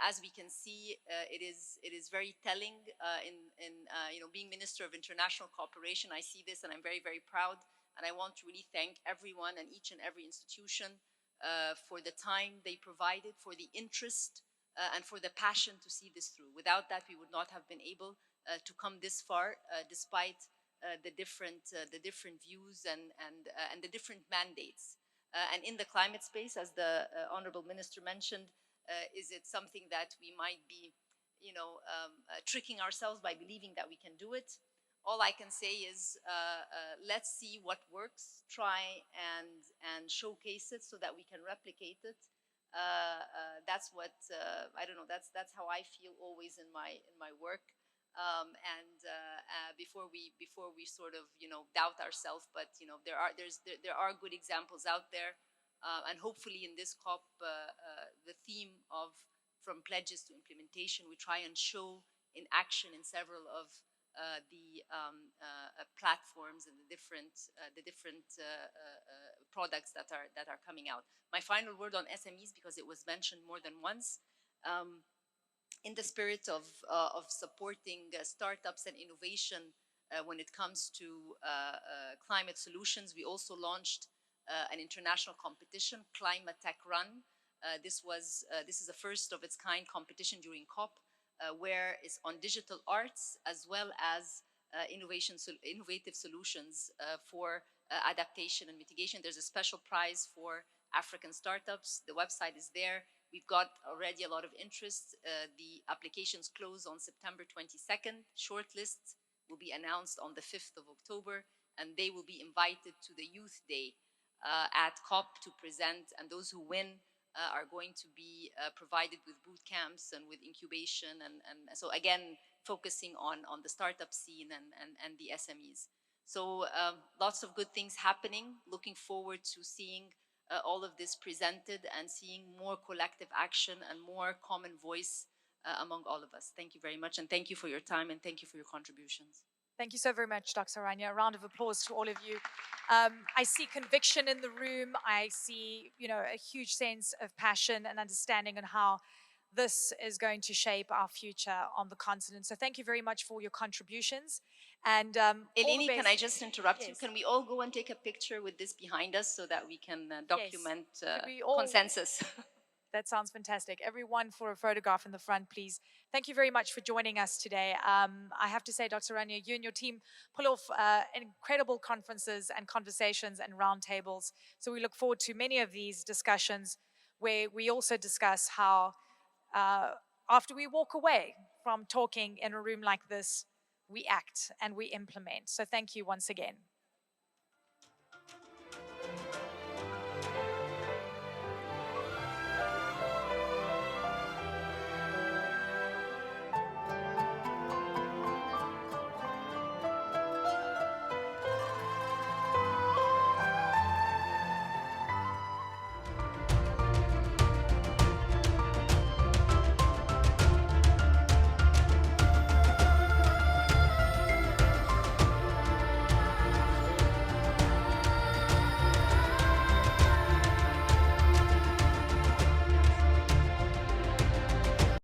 as we can see, it is very telling. Being Minister of International Cooperation, I see this and I'm very, very proud. And I want to really thank everyone and each and every institution for the time they provided, for the interest, and for the passion to see this through. Without that, we would not have been able to come this far, despite the different views and the different mandates. And in the climate space, as the Honorable Minister mentioned, is it something that we might be, tricking ourselves by believing that we can do it? All I can say is let's see what works, try and showcase it so that we can replicate it. That's what I don't know. That's how I feel always in my work. Before we sort of doubt ourselves, but there are good examples out there, and hopefully in this COP, the theme of from pledges to implementation, we try and show in action in several of the platforms and the different products that are coming out. My final word on SMEs, because it was mentioned more than once. In the spirit of supporting startups and innovation when it comes to climate solutions, we also launched an international competition, Climate Tech Run. This is a first of its kind competition during COP, where it's on digital arts as well as innovative solutions for adaptation and mitigation. There's a special prize for African startups. The website is there. We've got already a lot of interest. The applications close on September 22nd. Shortlists will be announced on the 5th of October, and they will be invited to the Youth Day at COP to present, and those who win are going to be provided with boot camps and with incubation, and so again, focusing on the startup scene and the SMEs. So lots of good things happening. Looking forward to seeing all of this presented and seeing more collective action and more common voice among all of us. Thank you very much, and thank you for your time, and thank you for your contributions. Thank you so very much, Dr. Rania. A round of applause to all of you. I see conviction in the room. I see, a huge sense of passion and understanding on how this is going to shape our future on the continent. So thank you very much for your contributions. And Eleni, can I just interrupt you? Yes. Can we all go and take a picture with this behind us so that we can document Yes. consensus? That sounds fantastic. Everyone for a photograph in the front, please. Thank you very much for joining us today. I have to say, Dr. Rania, you and your team pull off incredible conferences and conversations and roundtables. So we look forward to many of these discussions where we also discuss how after we walk away from talking in a room like this, we act and we implement. So thank you once again.